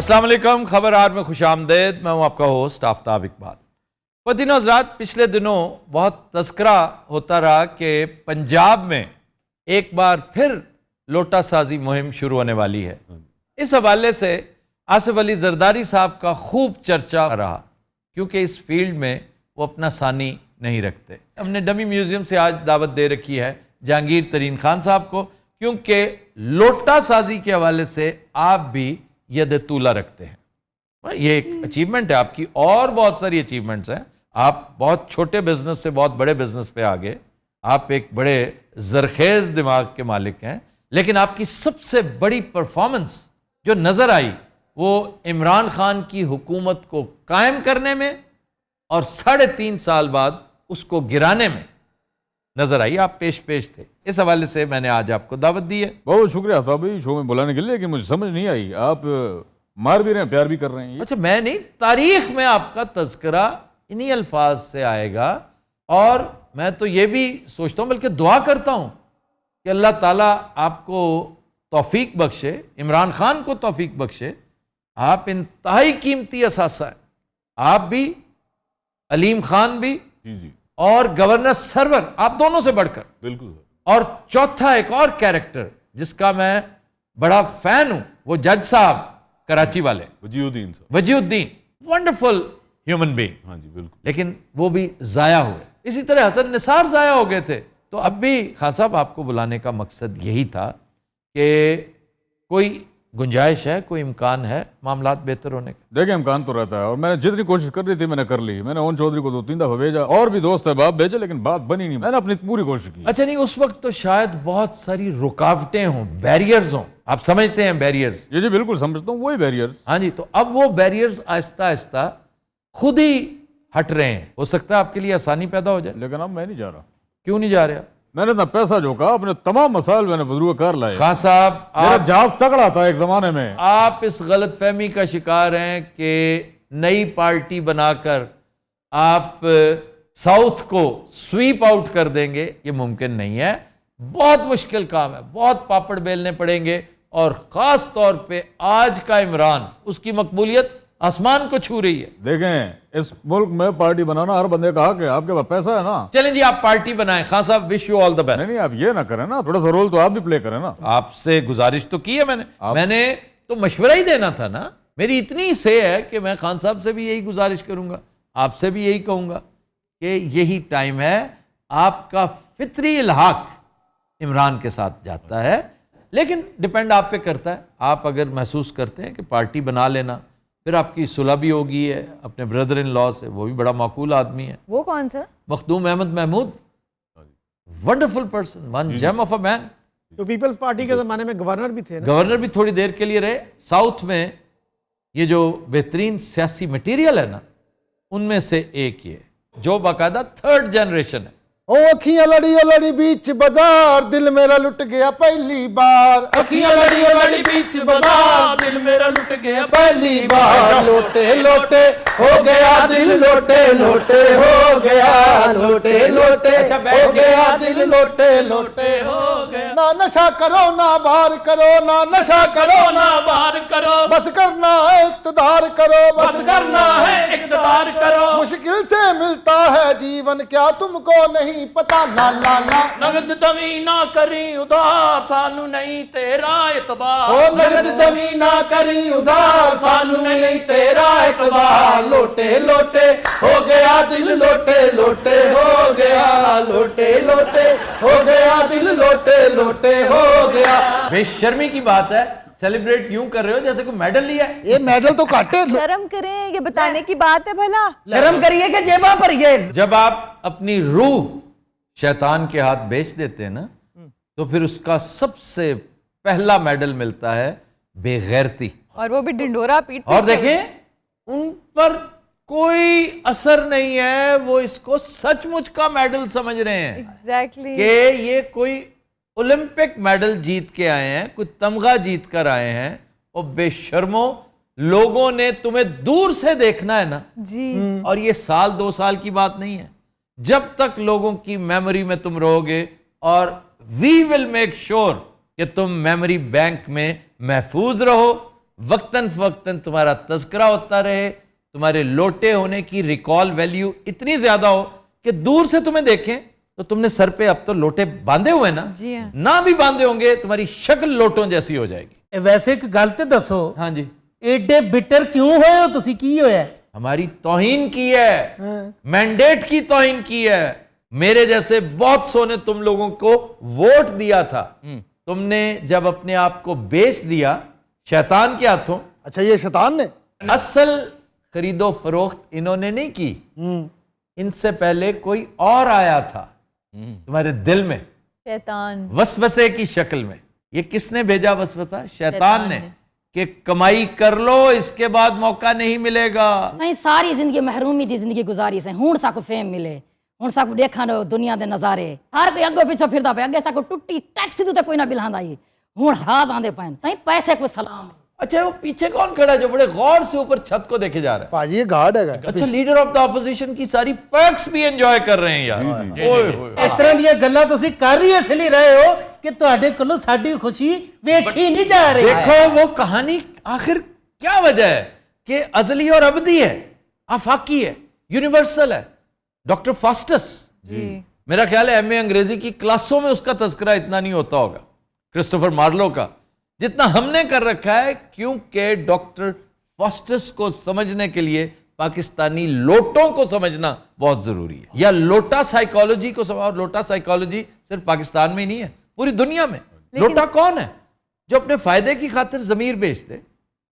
अस्सलाम वालेकुम, खबरार में खुशामदेद। मैं हूं आपका होस्ट आफ्ताब इकबाल। ख़वातीन हज़रात, पिछले दिनों बहुत तज़किरा होता रहा कि पंजाब में एक बार फिर लोटा साजी मुहिम शुरू होने वाली है। इस हवाले से आसिफ अली जरदारी साहब का खूब चर्चा रहा, क्योंकि इस फील्ड में वो अपना सानी नहीं रखते। हमने डमी म्यूज़ियम से आज दावत दे रखी है जहांगीर तरीन खान साहब को, क्योंकि लोटा साजी के हवाले से आप भी यद तूला रखते हैं। ये एक अचीवमेंट है आपकी, और बहुत सारी अचीवमेंट्स हैं। आप बहुत छोटे बिजनेस से बहुत बड़े बिजनेस पे आ गए। आप एक बड़े जरखेज दिमाग के मालिक हैं, लेकिन आपकी सबसे बड़ी परफॉर्मेंस जो नजर आई वो इमरान खान की हुकूमत को कायम करने में और 3.5 साल बाद उसको गिराने में नजर आई। आप पेश थे। इस हवाले से मैंने आज आपको दावत दी है। बहुत शुक्रिया था भाई शो में बुलाने के लिए, लेकिन मुझे समझ नहीं आई, आप मार भी रहे हैं, प्यार भी कर रहे हैं। अच्छा, मैं नहीं, तारीख में आपका तज़किरा इन्हीं अल्फाज से आएगा। और मैं तो ये भी सोचता हूँ, बल्कि दुआ करता हूँ कि अल्लाह ताला आपको तौफीक बख्शे, इमरान खान को तौफीक बख्शे। आप इंतहाई कीमती असासा है, आप भी, अलीम खान भी, जी और गवर्नर सरवर, आप दोनों से बढ़कर। बिल्कुल। और चौथा एक और कैरेक्टर जिसका मैं बड़ा फैन हूं, वो जज साहब कराची वाले, वजीउद्दीन, वंडरफुल ह्यूमन बीइंग। हाँ जी बिल्कुल। लेकिन वो भी जाया हुए। इसी तरह हसन निसार जाया हो गए थे। तो अब भी खान साहब आपको बुलाने का मकसद यही था कि कोई गुंजाइश है, कोई इम्कान है मामलात बेहतर होने का? देखिए, इम्कान तो रहता है, और मैंने जितनी कोशिश कर रही थी मैंने कर ली। मैंने ओन चौधरी को 2-3 दफा भेजा, और भी दोस्त है बाप भेजे, लेकिन बात बनी नहीं। मैंने अपनी पूरी कोशिश की। अच्छा, नहीं, उस वक्त तो शायद बहुत सारी रुकावटें हों, बैरियर्स हों। आप समझते हैं बैरियर्स? जी बिल्कुल समझता हूँ, वही बैरियर्स। हाँ जी। तो अब वो बैरियर्स आहिस्ता आहिस्ता खुद ही हट रहे हैं। हो सकता है आपके लिए आसानी पैदा हो जाए। लेकिन अब मैं नहीं जा रहा। क्यों नहीं जा रहे? मैंने इतना पैसा झोंका, अपने तमाम मसाइल मैंने बदरुआ कर लाए। खान साहब, मेरा जहाज तगड़ा था एक जमाने में। आप इस गलत फहमी का शिकार हैं कि नई पार्टी बनाकर आप साउथ को स्वीप आउट कर देंगे। ये मुमकिन नहीं है। बहुत मुश्किल काम है, बहुत पापड़ बेलने पड़ेंगे। और खास तौर पे आज का इमरान, उसकी मकबूलियत आसमान को छू रही है। देखें, इस मुल्क में पार्टी बनाना हर बंदे का हक है। आपके पास पैसा है ना, चलें जी, आप पार्टी बनाएं। खान साहब, wish you all the best. नहीं, आप ये ना करें ना, थोड़ा सा रोल तो आप भी प्ले करें ना। आपसे गुजारिश तो की है मैंने तो मशवरा ही देना था ना। मेरी इतनी से है कि मैं खान साहब से भी यही गुजारिश करूंगा, आपसे भी यही कहूंगा कि यही टाइम है। आपका फितरी इल्हाक इमरान के साथ जाता है, लेकिन डिपेंड आप पे करता है। आप अगर महसूस करते हैं कि पार्टी बना लेना, फिर आपकी सुलह भी होगी है अपने ब्रदर इन लॉ से, वो भी बड़ा माकूल आदमी है। वो कौन सा? Makhdoom Ahmad Mahmood, wonderful person, one gem of a man. तो पीपल्स पार्टी के जमाने में गवर्नर भी थे ना? गवर्नर भी थोड़ी देर के लिए रहे। साउथ में ये जो बेहतरीन सियासी मटेरियल है ना, उनमें से एक ये जो बाकायदा 3rd जनरेशन है। ओ अखियां लड़ी बीच बाजार, दिल मेरा लुट गया पहली बार। अखियां लड़ी बीच बाजार, दिल मेरा लुट गया पहली बार। लोटे लोटे हो गया दिल, लोटे लोटे हो गया, लोटे लोटे हो गया दिल, लोटे लोटे हो गया। ना नशा करो ना बार करो, ना नशा करो ना बार करो, बस करना है इक़्तिदार करो, बस करना है इक़्तिदार करो। मुश्किल से मिलता है जीवन, क्या तुमको नहीं पता? ना ना ना नगद दमी ना करी उधार, सानू नहीं तेरा एतबार। ओ नगद दमी ना करी उधार, सानू नहीं तेरा एतबार। लोटे लोटे हो गया दिल, लोटे लोटे हो गया, लोटे लोटे हो गया दिल, लोटे लोटे हो गया। बेशर्मी की बात है, सेलिब्रेट यूं कर रहे हो जैसे कोई मेडल लिया है। ये मेडल तो काटे। शर्म करें, ये बताने की बात है भला। शर्म करिए कि जेबा पर ये। जब आप अपनी रूह शैतान के हाथ बेच देते हैं ना, तो फिर उसका सबसे पहला मेडल मिलता है बेगैरती। और वो भी ढिंडोरा पीट। और देखें, उन पर कोई असर नहीं है, वो इसको सचमुच का मेडल समझ रहे हैं। एग्जैक्टली। कि ये कोई ओलंपिक मेडल जीत के आए हैं, कोई तमगा जीत कर आए हैं। और बेशर्मो, लोगों ने तुम्हें दूर से देखना है ना जी। और ये 1-2 साल की बात नहीं है। जब तक लोगों की मेमोरी में तुम रहोगे, और वी विल मेक श्योर कि तुम मेमोरी बैंक में महफूज रहो, वक्तन फवक्तन तुम्हारा तस्करा होता रहे, तुम्हारे लोटे होने की रिकॉल वैल्यू इतनी ज्यादा हो कि दूर से तुम्हें देखें तो तुमने सर पे अब तो लोटे बांधे हुए ना, जी हाँ। ना भी बांधे होंगे तुम्हारी शक्ल लोटों जैसी हो जाएगी। वैसे एक गल ते दसो, हाँ जी, एडे बिटर क्यों होए हो तुसी, की होया? हमारी तौहीन की है, मैंडेट की तौहीन की है। मेरे जैसे बहुत सौ ने तुम लोगों को वोट दिया था, तुमने जब अपने आप को बेच दिया शैतान के हाथों। अच्छा, ये शैतान ने? असल खरीदो फरोख्त इन्होंने नहीं की, इनसे पहले कोई और आया था तुम्हारे दिल में शैतान। वसवसे की शक्ल में। ये किसने भेजा वसवसा? शैतान ने, कि कमाई कर लो, इसके बाद मौका नहीं मिलेगा। नहीं, सारी जिंदगी महरूमी दी जिंदगी गुजारी से हुण साकू फेम मिले, हुण साकू देखा नो दुनिया दे नजारे, हर कोई अगो पीछे फिरदा पे, अगे साकू टुट्टी टैक्सी तो कोई ना बिलहांदा ही, हुण जहाज आंदे पैन, तई पैसे को सलाम। अच्छा, वो पीछे कौन खड़ा है जो बड़े गौर से ऊपर छत को देखे जा रहा है? भाजी ये गार्ड है। अच्छा, लीडर ऑफ द ऑपोजिशन की सारी पर्क्स भी एंजॉय कर रहे हैं यार। ओए होए। इस तरह ਦੀਆਂ ਗੱਲਾਂ ਤੁਸੀਂ ਕਰ ਹੀ ਇਸ ਲਈ ਰਹੇ ਹੋ ਕਿ ਤੁਹਾਡੇ ਕੋਲੋਂ ਸਾਡੀ खुशी ਵੇਖੀ नहीं जा रही। देखो वो कहानी आखिर क्या वजह है कि अजली और अबदी है, आफाकी है, यूनिवर्सल है। डॉक्टर फास्टस, मेरा ख्याल है एमए अंग्रेजी की क्लासों में उसका तस्करा इतना नहीं होता होगा क्रिस्टोफर मार्लो का, जितना हमने कर रखा है, क्योंकि डॉक्टर फास्टस को समझने के लिए पाकिस्तानी लोटों को समझना बहुत जरूरी है, या लोटा साइकोलॉजी को समझ। लोटा साइकोलॉजी सिर्फ पाकिस्तान में ही नहीं है, पूरी दुनिया में। लोटा कौन है जो अपने फायदे की खातिर जमीर बेचते?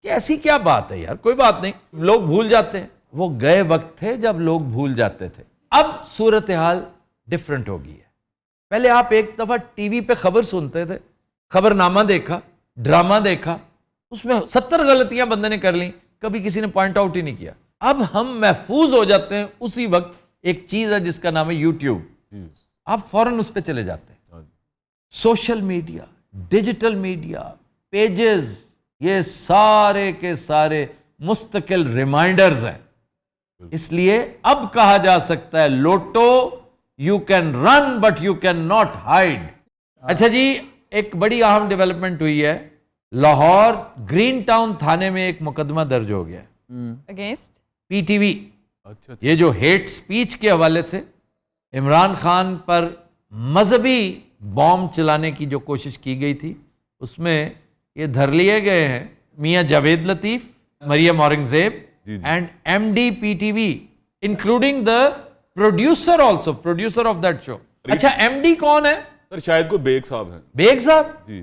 कि ऐसी क्या बात है यार, कोई बात नहीं, लोग भूल जाते हैं। वो गए वक्त थे जब लोग भूल जाते थे। अब सूरत हाल डिफरेंट हो गई है। पहले आप एक दफा टीवी पे खबर सुनते थे, खबरनामा देखा, ड्रामा देखा, उसमें 70 गलतियां बंदे ने कर ली, कभी किसी ने पॉइंट आउट ही नहीं किया। अब हम महफूज हो जाते हैं उसी वक्त। एक चीज है जिसका नाम है यूट्यूब, आप फौरन उस पर चले जाते हैं। Social media, digital media, pages, ये सारे के सारे मुस्तकिल रिमाइंडर्स हैं। इसलिए अब कहा जा सकता है लोटो, you can run but you cannot hide हाइड। अच्छा जी, एक बड़ी अहम डेवलपमेंट हुई है। लाहौर ग्रीन टाउन थाने में एक मुकदमा दर्ज हो गया अगेंस्ट पीटीवी। ये जो हेट स्पीच के हवाले से इमरान खान पर मजहबी बॉम्ब चलाने की जो कोशिश की गई थी, उसमें ये धर लिए गए हैं मियां Javed Latif, Maryam Aurangzeb and MD PTV, including the producer also, producer of that show. अच्छा, एमडी कौन है? सर शायद कोई बेग साहब हैं। बेग साहब? जी,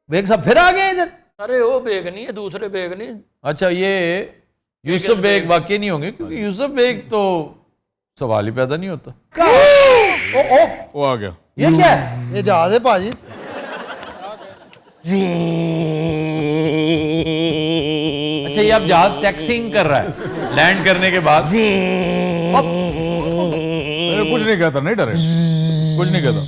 बेग साहब फिर आ गए इधर? अरे वो बेग नहीं है, दूसरे बेग नहीं। अच्छा, ये यूसुफ बेग वाकई नहीं होंगे, क्योंकि यूसुफ बेग तो सवाल ही पैदा नहीं होता। वो आ गया। ये क्या है? ये जहाज है भाजी। अच्छा, ये अब जहाज टैक्सिंग कर रहा है लैंड करने के बाद। कुछ नहीं कहता, नहीं डरे, कुछ नहीं कहता।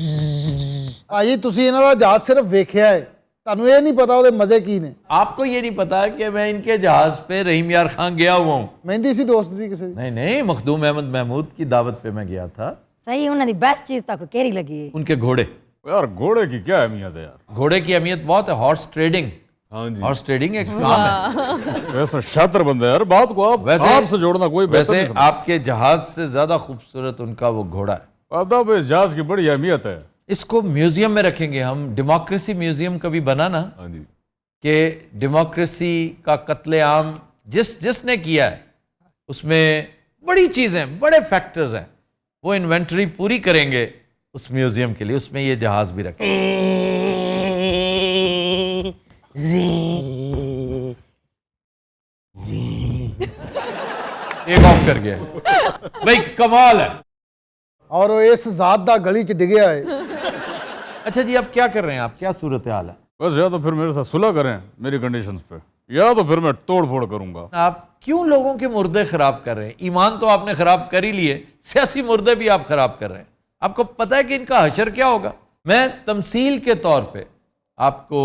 ਭਾਜੀ ਤੁਸੀਂ ਇਹਨਾਂ ਦਾ ਜਹਾਜ਼ ਸਿਰਫ ਵੇਖਿਆ ਹੈ, ਤੁਹਾਨੂੰ ਇਹ ਨਹੀਂ ਪਤਾ ਉਹਦੇ ਮਜ਼ੇ ਕੀ ਨੇ। आपको ये नहीं पता कि मैं इनके जहाज पे रहीम यार खान गया हुआ हूँ? ਮਹਿੰਦੀ ਸੀ ਦੋਸਤ ਦੀ ਕਿਸੇ ਦੀ। नहीं नहीं, मखदूम अहमद महमूद की दावत पे मैं गया था। सही, उन्हें दी बेस्ट चीज तक केरी लगी है। उनके घोड़े, यार घोड़े की क्या अहमियत है यार। घोड़े की अहमियत बहुत है। हॉर्स ट्रेडिंग, हाँ जी। हॉर्स ट्रेडिंग एक काम है। वैसे शातिर बंदे यार, बात को आप वैसे आपसे जोड़ना कोई बेहतर वैसे नहीं समझता। आपके जहाज से ज्यादा खूबसूरत उनका वो घोड़ा है। अदब इस जहाज की बड़ी अहमियत है। इसको म्यूजियम में रखेंगे हम। डेमोक्रेसी म्यूजियम कभी बना ना, हाँ जी। कि डेमोक्रेसी का कत्लेआम जिसने किया है, उसमें बड़ी चीजें, बड़े फैक्टर्स हैं, वो इन्वेंटरी पूरी करेंगे उस म्यूजियम के लिए। उसमें ये जहाज भी रखेंगे। एक ऑफ कर गया भाई, कमाल है। ਔਰ ਉਹ ਇਸ ਜ਼ਾਤ ਦਾ ਗਲੀ 'ਚ ਡਿੱਗਿਆ ਹੈ। अच्छा जी, अब क्या कर रहे हैं आप? क्या सूरत हाल है? बस या तो फिर मेरे साथ सुलह करें मेरी कंडीशंस पे, या तो फिर मैं तोड़ फोड़ करूंगा। आप क्यों लोगों के मुर्दे खराब कर रहे हैं? ईमान तो आपने खराब कर ही लिए, सियासी मुर्दे भी आप खराब कर रहे हैं। आपको पता है कि इनका हशर क्या होगा? मैं तमसील के तौर पे आपको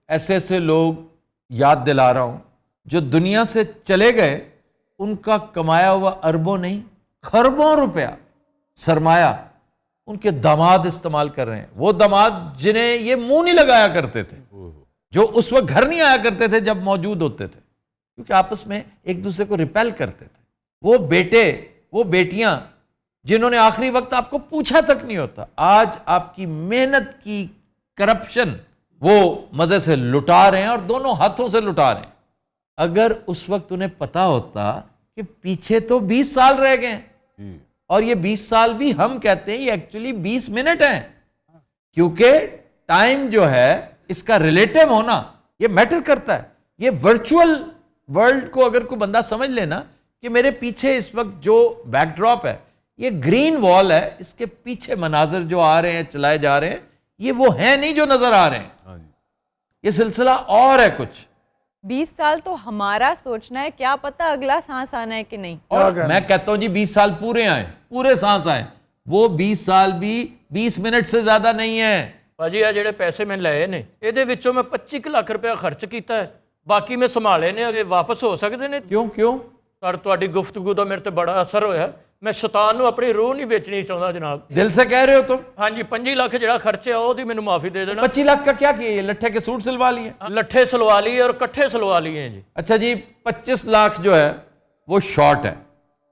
ऐसे ऐसे लोग याद दिला रहा हूं जो दुनिया से चले गए, उनका कमाया हुआ अरबों नहीं खरबों रुपया सरमाया उनके दामाद इस्तेमाल कर रहे हैं। वो दामाद जिन्हें ये मुंह नहीं लगाया करते थे, जो उस वक्त घर नहीं आया करते थे जब मौजूद होते थे। क्योंकि आपस में एक दूसरे को रिपेल करते थे। वो बेटे, वो बेटियां जिन्होंने आखिरी वक्त आपको पूछा तक नहीं होता, आज आपकी मेहनत की करप्शन वो मजे से लुटा रहे हैं और दोनों हाथों से लुटा रहे हैं। अगर उस वक्त उन्हें पता होता कि पीछे तो 20 साल रह गए हैं, और ये 20 साल भी हम कहते हैं ये एक्चुअली 20 मिनट हैं, क्योंकि टाइम जो है इसका रिलेटिव होना ये मैटर करता है। ये वर्चुअल वर्ल्ड को अगर कोई बंदा समझ लेना कि मेरे पीछे इस वक्त जो बैकड्रॉप है ये ग्रीन वॉल है, इसके पीछे मनाजर जो आ रहे हैं, चलाए जा रहे हैं, ये वो है नहीं जो नजर आ रहे हैं। ये सिलसिला और है कुछ। 20 साल तो हमारा सोचना है, क्या पता अगला सांस आना है कि नहीं। और मैं कहता हूं जी 20 साल पूरे आए, पूरे सांस आए, वो 20 साल भी 20 मिनट से ज्यादा नहीं है। ਭਾਜੀ ਆ ਜਿਹੜੇ ਪੈਸੇ ਮੈਂ ਲਏ ਨੇ ਇਹਦੇ ਵਿੱਚੋਂ ਮੈਂ 25 ਲੱਖ ਰੁਪਇਆ ਖਰਚ ਕੀਤਾ ਹੈ, ਬਾਕੀ ਮੈਂ ਸੰਭਾਲੇ ਨੇ, ਅਗੇ ਵਾਪਸ ਹੋ ਸਕਦੇ ਨੇ। क्यों क्यों? ਪਰ ਤੁਹਾਡੀ ਗੁਫ਼ਤਗੂ ਦਾ ਮੇਰੇ ਤੇ ਬੜਾ ਅਸਰ ਹੋਇਆ। ਮੈਂ ਸ਼ੈਤਾਨ ਨੂੰ ਆਪਣੀ ਰੂਹ ਨਹੀਂ ਵੇਚਣੀ ਚਾਹੁੰਦਾ ਜਨਾਬ। दिल से कह रहे हो तुम? ਹਾਂਜੀ 25 ਲੱਖ ਜਿਹੜਾ ਖਰਚਿਆ ਉਹਦੀ ਮੈਨੂੰ ਮਾਫੀ ਦੇ ਦੇਣਾ। 25 लाख का क्या किया? ये लट्ठे के सूट सिलवा लिए? ਲੱਠੇ ਸਲਵਾ ਲਈ ਔਰ ਇਕੱਠੇ ਸਲਵਾ लिए ਜੀ। अच्छा जी, 25 लाख जो है वो शॉर्ट है,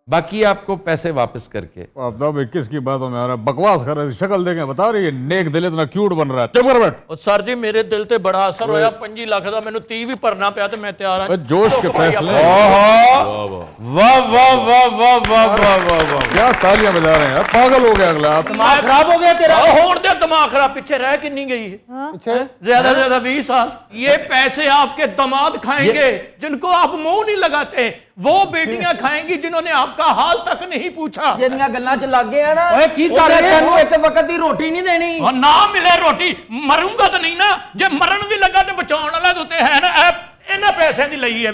बाकी आपको पैसे वापस करके। आफ्ताब भाई किसकी बातों में आ रहा है? बकवास कर रहे, शक्ल देखें, बता रही है नेक दिल इतना क्यूट बन रहा है। चुप कर बैठ। ਉਹ ਸਰ ਜੀ ਮੇਰੇ ਦਿਲ ਤੇ ਬੜਾ ਅਸਰ ਹੋਇਆ। 25 ਲੱਖ ਦਾ ਮੈਨੂੰ 30 ਵੀ ਭਰਨਾ ਪਿਆ ਤੇ ਮੈਂ ਤਿਆਰ ਹਾਂ। जोश के फैसले। वाह वाह वाह वाह वाह वाह वाह वाह, क्या तालियां बजा रहे हैं यार, पागल हो गया अगला आप। दिमाग खराब हो गया तेरा। होड़ दे दिमाग खराब। पीछे रह कितनी गई है? ज्यादा से ज्यादा 20 साल। ये पैसे आपके दामाद खाएंगे जिनको आप मुंह नहीं लगाते, वो बेटियां खाएंगी जिन्होंने आपका हाल तक नहीं पूछा। ਜਿਹੜੀਆਂ ਗੱਲਾਂ 'ਚ ਲੱਗ ਗਏ ਆ ਨਾ, ਓਏ ਕੀ ਕਰ ਉਹਨੇ ਰਿਹਾ ਤੈਨੂੰ ਇੱਕ ਵਕਤ ਦੀ ਰੋਟੀ ਨਹੀਂ ਦੇਣੀ। और ना मिले रोटी मरूंगा तो नहीं ना, जे मरण भी लगा तो बचाने वाला तो उत्ते है ना। इन्हें पैसे दी लई है ये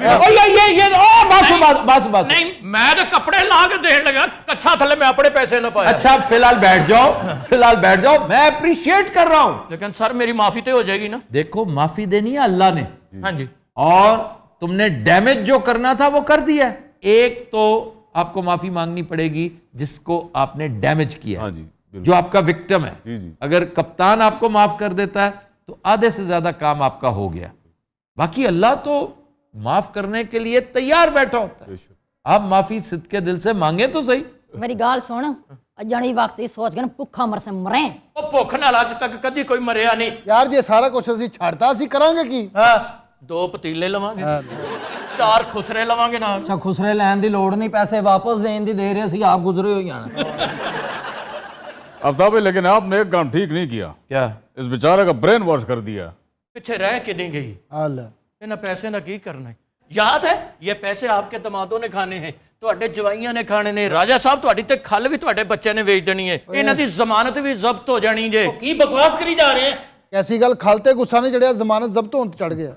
बस नहीं, मैं तो कपड़े ला के देन लगा, कच्छा थले मैं अपने पैसे ना पाया। अच्छा फिलहाल बैठ जाओ, फिलहाल बैठ जाओ, मैं अप्रिशिएट कर रहा हूं। लेकिन सर मेरी माफी तो हो जाएगी ना? देखो माफी देनी है अल्लाह ने, हाँ जी, और तुमने डैमेज जो करना था वो कर दिया। एक तो आपको माफी मांगनी पड़ेगी जिसको आपने डैमेज किया, हाँ जी, जो आपका विक्टिम है। जी, जी। अगर कप्तान आपको माफ कर देता है तो आधे से ज्यादा काम आपका हो गया। बाकी अल्लाह तो माफ करने के लिए तैयार बैठा होता है। आप माफी सिद्के दिल से मांगे तो सही। मेरी गाल सुन, अजानी वक्त ही सोच गए भुखा मर से मरे। ਉਹ ਭੁੱਖ ਨਾਲ ਅੱਜ ਤੱਕ ਕਦੀ ਕੋਈ ਮਰਿਆ ਨਹੀਂ। ਯਾਰ ਜੇ ਸਾਰਾ ਕੁਝ ਅਸੀਂ ਛੱਡਤਾ ਅਸੀਂ ਕਰਾਂਗੇ ਕੀ? ਹਾਂ, 2 ਪਤੀਲੇ ਲਵਾਂਗੇ, 4 ਖੁਸਰੇ ਲਵਾਂਗੇ ਨਾਲ। ਅੱਛਾ ਖੁਸਰੇ ਲੈਣ ਦੀ ਲੋੜ ਨਹੀਂ, ਪੈਸੇ ਵਾਪਸ ਦੇਣ ਦੀ ਦੇ ਰਹੇ ਸੀ, ਆਪ ਗੁਜ਼ਰੇ ਹੋ ਜਾਣਾ। आफ्ताब भाई लेकिन आपने एक काम ठीक नहीं किया, क्या? इस बेचारे का ब्रेन वॉश कर दिया। ਪਿੱਛੇ ਰਹਿ ਕੇ ਨਹੀਂ ਗਈ। ਹਲ ਇਹਨਾਂ ਪੈਸੇ ਦਾ ਕੀ ਕਰਨਾ ਹੈ? याद है ये पैसे आपके दमादों ने खाने हैं, ਤੁਹਾਡੇ ਜਵਾਈਆਂ ਨੇ ਖਾਣੇ ਨੇ। ਰਾਜਾ ਸਾਹਿਬ ਤੁਹਾਡੀ ਤੇ ਖੱਲ ਵੀ ਤੁਹਾਡੇ ਬੱਚੇ ਨੇ ਵੇਚ ਦੇਣੀ ਹੈ, ਇਹਨਾਂ ਦੀ ਜ਼ਮਾਨਤ ਵੀ ਜ਼ਬਤ ਹੋ ਜਾਣੀ ਜੇ। ਕੀ ਬਕਵਾਸ ਕਰੀ ਜਾ ਰਹੇ ਹੈ? ਐਸੀ ਗੱਲ ਖਲ ਤੇ ਗੁੱਸਾ ਨਹੀਂ ਚੜਿਆ, ਜ਼ਮਾਨਤ ਜ਼ਬਤ ਹੋਣ ਤੇ ਚੜ ਗਿਆ।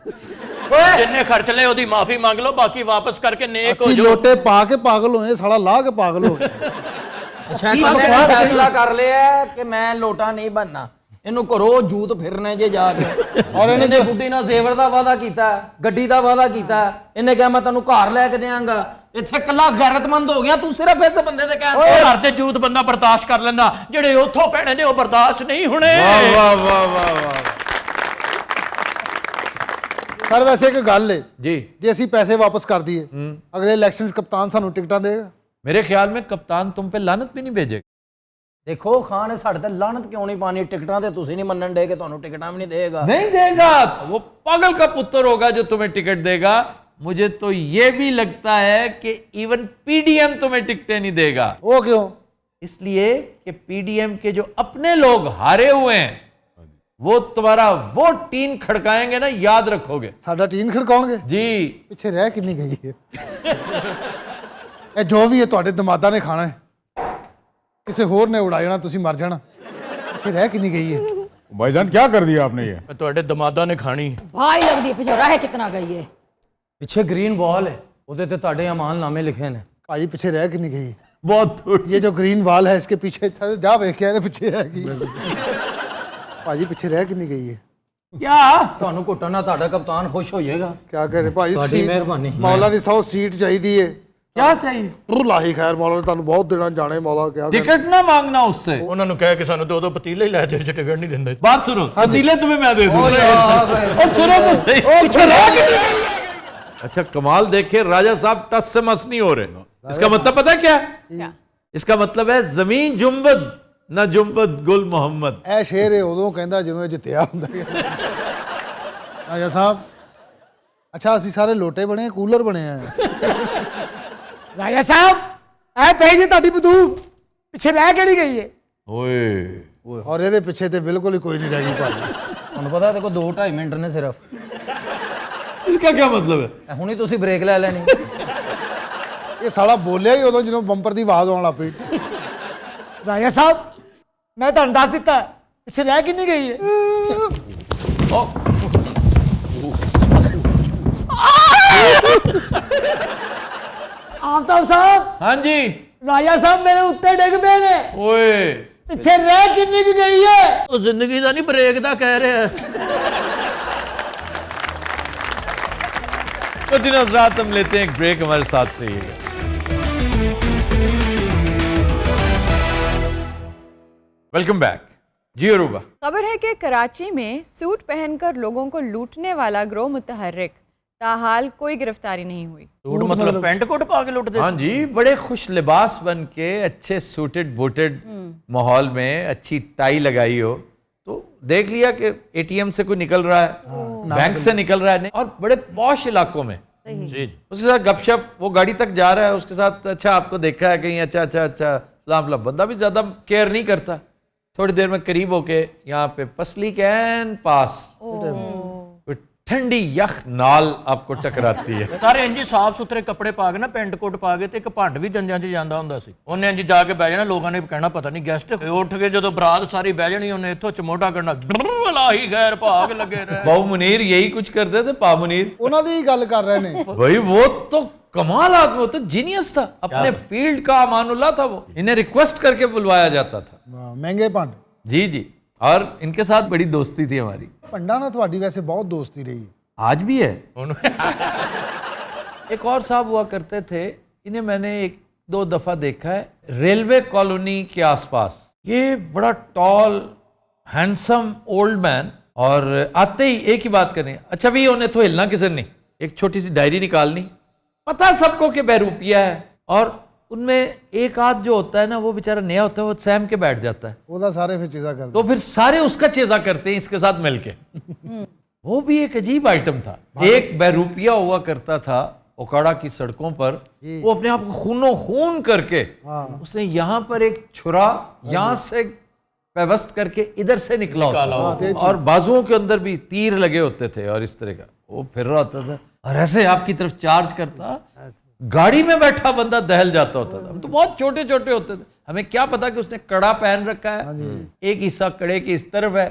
ਜਿੰਨੇ ਖਰਚ ਲਏ ਉਹਦੀ ਮਾਫੀ ਮੰਗ ਲਓ, ਬਾਕੀ ਵਾਪਸ ਕਰਕੇ ਨੇਕ ਹੋ ਅਸੀਂ ਜਾਓ। ਲੋਟੇ ਪਾ ਕੇ ਪਾਗਲ ਹੋਏ, ਸਾਲਾ ਲਾ ਕੇ ਪਾਗਲ ਹੋ ਗਏ। ਅੱਛਾ ਬੰਦੇ ਨੇ ਫੈਸਲਾ ਕਰ ਲਿਆ ਕਿ ਮੈਂ ਲੋਟਾ ਨਹੀਂ ਬਣਨਾ, ਇਹਨੂੰ ਘਰੋਂ ਜੂਤ ਫਿਰਨੇ ਜੇ ਜਾ ਕੇ। ਔਰ ਇਹਨੇ ਬੁੱਢੀ ਨਾਲ ਜ਼ੇਵਰ ਦਾ ਵਾਅਦਾ ਕੀਤਾ, ਗੱਡੀ ਦਾ ਵਾਅਦਾ ਕੀਤਾ, ਇਹਨੇ ਕਿਹਾ ਮੈਂ ਤੈਨੂੰ ਘਰ ਲੈ ਕੇ ਦੇਵਾਂਗਾ। ਇੱਥੇ ਕੱਲਾ ਗੈਰਤਮੰਦ ਹੋ ਗਿਆ ਤੂੰ, ਸਿਰਫ ਇਸ ਬੰਦੇ ਦੇ ਕਹਿਣ। ਘਰ ਦੇ ਜੂਤ ਬੰਦਾ ਬਰਦਾਸ਼ਤ ਕਰ ਲੈਂਦਾ, ਜਿਹੜੇ ਉੱਥੋਂ ਪੈਣੇ ਨੇ ਉਹ ਬਰਦਾਸ਼ਤ ਨਹੀਂ ਹੋਣੇ। वाह वाह वाह वाह वाह ਸਰ ਵੈਸੇ ਇੱਕ ਗੱਲ ਏ, जी, ਜੇ ਅਸੀਂ ਪੈਸੇ ਵਾਪਸ ਕਰ ਦਈਏ ਅਗਲੇ ਇਲੈਕਸ਼ਨ 'ਚ ਕਪਤਾਨ ਸਾਨੂੰ ਟਿਕਟਾਂ ਦੇਗਾ। मेरे ख्याल में कप्तान तुम पे लानत भी नहीं भेजेगा। ਦੇਖੋ ਖਾਨ ਨੇ ਸਾਡੇ ਤੇ ਲਾਹਨਤ ਕਿਉਂ ਨਹੀਂ ਪਾਣੀ? ਟਿਕਟਾਂ ਤੇ ਤੁਸੀਂ ਨਹੀਂ ਮੰਨਣ ਦੇ ਕਿ ਤੁਹਾਨੂੰ ਟਿਕਟਾਂ भी नहीं देगा। नहीं देगा, वो पागल का पुत्र होगा जो तुम्हें टिकट देगा। मुझे तो ये भी लगता है कि इवन पीडीएम तुम्हें टिकटें नहीं देगा। ਉਹ ਕਿਉਂ? इसलिए कि पीडीएम के जो अपने लोग हारे हुए हैं वो तुम्हारा वो टीन खड़काएंगे ना, याद रखोगे ਸਾਡਾ ਟੀਨ ਖੜਕਾਉਣਗੇ। जी। ਪਿੱਛੇ ਰਹਿ ਕਿੰਨੀ ਗਈ ਹੈ? ਇਹ ਜੋ ਵੀ ਹੈ ਤੁਹਾਡੇ ਦਮਾਦਾਂ ਨੇ ਖਾਣਾ ਹੈ, ਕਿਸੇ ਹੋਰ ਨੇ ਉਡਾ ਜਾਣਾ, ਤੁਸੀਂ ਮਰ ਜਾਣਾ। ਪਿੱਛੇ ਰਹਿ ਕਿੰਨੀ ਗਈ ਹੈ? भाईजान क्या कर दिया आपने ये? ਤੁਹਾਡੇ ਦਮਾਦਾਂ ਨੇ ਖਾਣੀ। भाई लग दी पीछे रह कितना गई है। ਪਿੱਛੇ ਗ੍ਰੀਨ ਵਾਲ ਹੈ, ਉਹਦੇ ਤੇ ਤੁਹਾਡੇ ਅਮਾਨਨਾਮੇ ਲਿਖੇ ਨੇ। ਭਾਈ ਪਿੱਛੇ ਰਹਿ ਕਿੰਨੀ ਗਈ है? बहुत ये जो ग्रीन वाल है इसके पीछे जा वेख के आए पीछे है की भाजी पीछे रह कितनी गई है? क्या ਤੁਹਾਨੂੰ ਘੁੱਟਣ ਨਾਲ ਤੁਹਾਡਾ ਕਪਤਾਨ ਖੁਸ਼ ਹੋ ਜਾਏਗਾ। क्या कह रहे भाजी? ਤੁਹਾਡੀ ਮਿਹਰਬਾਨੀ। मौला दी 100 सीट चाहिए है। क्या चाहिए? लाही खैर मौला ने ਤੁਹਾਨੂੰ बहुत देना जाने मौला क्या टिकट ना मांगना उससे। ਉਹਨਾਂ ਨੂੰ ਕਹਿ ਕੇ ਸਾਨੂੰ 2-2 ਪਤੀਲੇ ਹੀ ਲੈ ਦੇ, ਜੇ ਟਿਕਟ ਨਹੀਂ ਦਿੰਦੇ। बात सुनो, पतीले तुम्हें मैं दे दूंगा। सुनो तो सही। अच्छा कमाल देखे राजा साहब टस से मस नहीं हो रहे। इसका मतलब पता है क्या है? क्या? इसका मतलब है जमीन जुम्बद ना जुम्बद गुल मोहम्मद। ਇਹ ਸ਼ੇਰ ਇਹ ਉਦੋਂ ਕਹਿੰਦਾ ਜਦੋਂ ਇਹ ਜਿੱਤਿਆ ਹੁੰਦਾ ਹੈ। ਰਾਜਾ ਸਾਹਿਬ ਅੱਛਾ ਅਸੀਂ ਸਾਰੇ ਲੋਟੇ ਬਣੇ ਆ, ਕੂਲਰ ਬਣੇ ਆ। ਰਾਜਾ ਸਾਹਿਬ ਇਹ ਪਈ ਜੀ ਤੁਹਾਡੀ ਬੰਦੂਕ ਪਿੱਛੇ ਰਹਿ ਕਿਹੜੀ ਗਈ ਹੈ? ओए ਔਰ ਇਹਦੇ ਪਿੱਛੇ ਤੇ ਬਿਲਕੁਲ ਹੀ ਕੋਈ ਨਹੀਂ ਰਹਿ ਗਈ ਭਾਜੀ। ਤੁਹਾਨੂੰ ਪਤਾ ਦੇਖੋ 2-2.5 ਮਿੰਟ ਨੇ ਸਿਰਫ। इसका क्या मतलब है? ਹੁਣੀ ਤੁਸੀਂ ਬ੍ਰੇਕ ਲੈ ਲੈਣੀ। ਇਹ ਸਾਲਾ ਬੋਲਿਆ ਹੀ ਉਦੋਂ ਜਦੋਂ ਬੰਪਰ ਦੀ ਆਵਾਜ਼ ਆਉਣ ਲੱਗ ਪਈ। ਰਾਜਾ ਸਾਹਿਬ ਮੈਂ ਤੁਹਾਨੂੰ ਦੱਸ ਦਿੱਤਾ ਪਿੱਛੇ ਰਹਿ ਕਿੰਨੀ ਗਈ ਹੈ? ਆਫਤਾਬ ਸਾਹਿਬ हाँ जी ਰਾਜਾ ਸਾਹਿਬ ਮੇਰੇ ਉੱਤੇ ਡਿੱਗ ਪਏ ਨੇ ओए ਪਿੱਛੇ ਰਹਿ ਕਿੰਨੀ ਕੁ ਗਈ ਹੈ? ਉਹ ਜ਼ਿੰਦਗੀ ਦਾ ਨਹੀਂ ਬ੍ਰੇਕ ਦਾ ਕਹਿ ਰਿਹਾ ਹੈ। तो दिनों रात हम लेते हैं एक ब्रेक, हमारे साथ रहिएगा। वेलकम बैक जी अरूबा। खबर है कि कराची में सूट पहनकर लोगों को लूटने वाला गिरोह मुतहर्रिक, ताहाल कोई गिरफ्तारी नहीं हुई। सूट मतलब पेंट कोट पा के लुटते हाँ जी, बड़े खुश लिबास बन के अच्छे सूटेड बूटेड माहौल में अच्छी टाई लगाई हो तो देख लिया कि एटीएम से कोई निकल रहा है, बैंक से निकल रहा है, नहीं, और बड़े पॉश इलाकों में जी उसके साथ गपशप, वो गाड़ी तक जा रहा है उसके साथ, अच्छा आपको देखा है कहीं, अच्छा अच्छा अच्छा फलां फलां, बंदा भी ज्यादा केयर नहीं करता, थोड़ी देर में करीब होके यहाँ पे पसली कैन पास, ठंडी यख नाल आपको टकराती है। ਸਾਰੇ ਇੰਜ ਸਾਫ ਸੁਥਰੇ ਕੱਪੜੇ ਪਾ ਕੇ ਨਾ ਪੈਂਟ ਕੋਟ ਪਾ ਕੇ ਤੇ ਇੱਕ ਭੰਡ ਵੀ ਜੰਜਾਂ 'ਚ ਜਾਂਦਾ ਹੁੰਦਾ ਸੀ। ਉਹਨੇ ਇੰਜ ਜਾ ਕੇ ਬਹਿ ਜਾਣਾ, ਲੋਕਾਂ ਨੇ ਕਹਿਣਾ ਪਤਾ ਨਹੀਂ ਗੈਸਟ ਉੱਠ ਕੇ ਜਦੋਂ ਬਰਾਤ ਸਾਰੀ ਬਹਿ ਜਾਣੀ ਉਹਨੇ ਇੱਥੋਂ ਚਮੋਟਾ ਕਰਨਾ, ਲਾਹੀ ਗੈਰ ਭਾਗ ਲੱਗੇ ਰਹੇ। बाबू मुनीर यही कुछ करते थे, पा मुनीर ਉਹਨਾਂ ਦੀ ਹੀ ਗੱਲ ਕਰ ਰਹੇ ਨੇ। भाई वो तो कमाल आदमी, वो तो जीनियस था, अपने फील्ड का अमानुल्लाह था वो, इन्हें रिक्वेस्ट करके बुलवाया जाता था। ਮਹਿੰਗੇ ਭੰਡ। जी जी, और इनके साथ बड़ी दोस्ती थी हमारी। ਭੰਡਾਂ ਨਾਲ ਤੁਹਾਡੀ ਵੈਸੇ ਬਹੁਤ ਦੋਸਤੀ ਰਹੀ ਹੈ। आज भी है। एक और साहब हुआ करते थे, इन्हें मैंने 1-2 दफा देखा है रेलवे कॉलोनी के आसपास। ये बड़ा टॉल हैंडसम ओल्ड मैन, और आते ही एक ही बात करनी, अच्छा भी उन्हें तो हिलना किसी नहीं, एक छोटी सी डायरी निकालनी, पता सबको कि बहरूपिया है, और उनमें एक आध जो होता है ना वो बेचारा नया होता है, वो सहम के बैठ जाता है, ਉਹਦਾ ਸਾਰੇ ਫਿਰ ਚੀਜ਼ਾਂ ਕਰਦੇ। तो फिर सारे उसका चेजा करते हैं इसके साथ मिलके। वो भी एक अजीब आइटम था। एक बहरूपिया हुआ करता था ओकाड़ा की सड़कों पर, वो अपने आप को खूनो खून करके उसने यहाँ पर एक छुरा यहाँ से व्यवस्थ करके इधर से निकला होता, और बाजुओं के अंदर भी तीर लगे होते थे, और इस तरह का वो फिर रहा होता था और ऐसे आपकी तरफ चार्ज करता, गाड़ी में बैठा बंदा दहल जाता होता था। हम तो बहुत छोटे छोटे होते थे, हमें क्या पता कि उसने कड़ा पहन रखा है, एक हिस्सा कड़े के इस तरफ है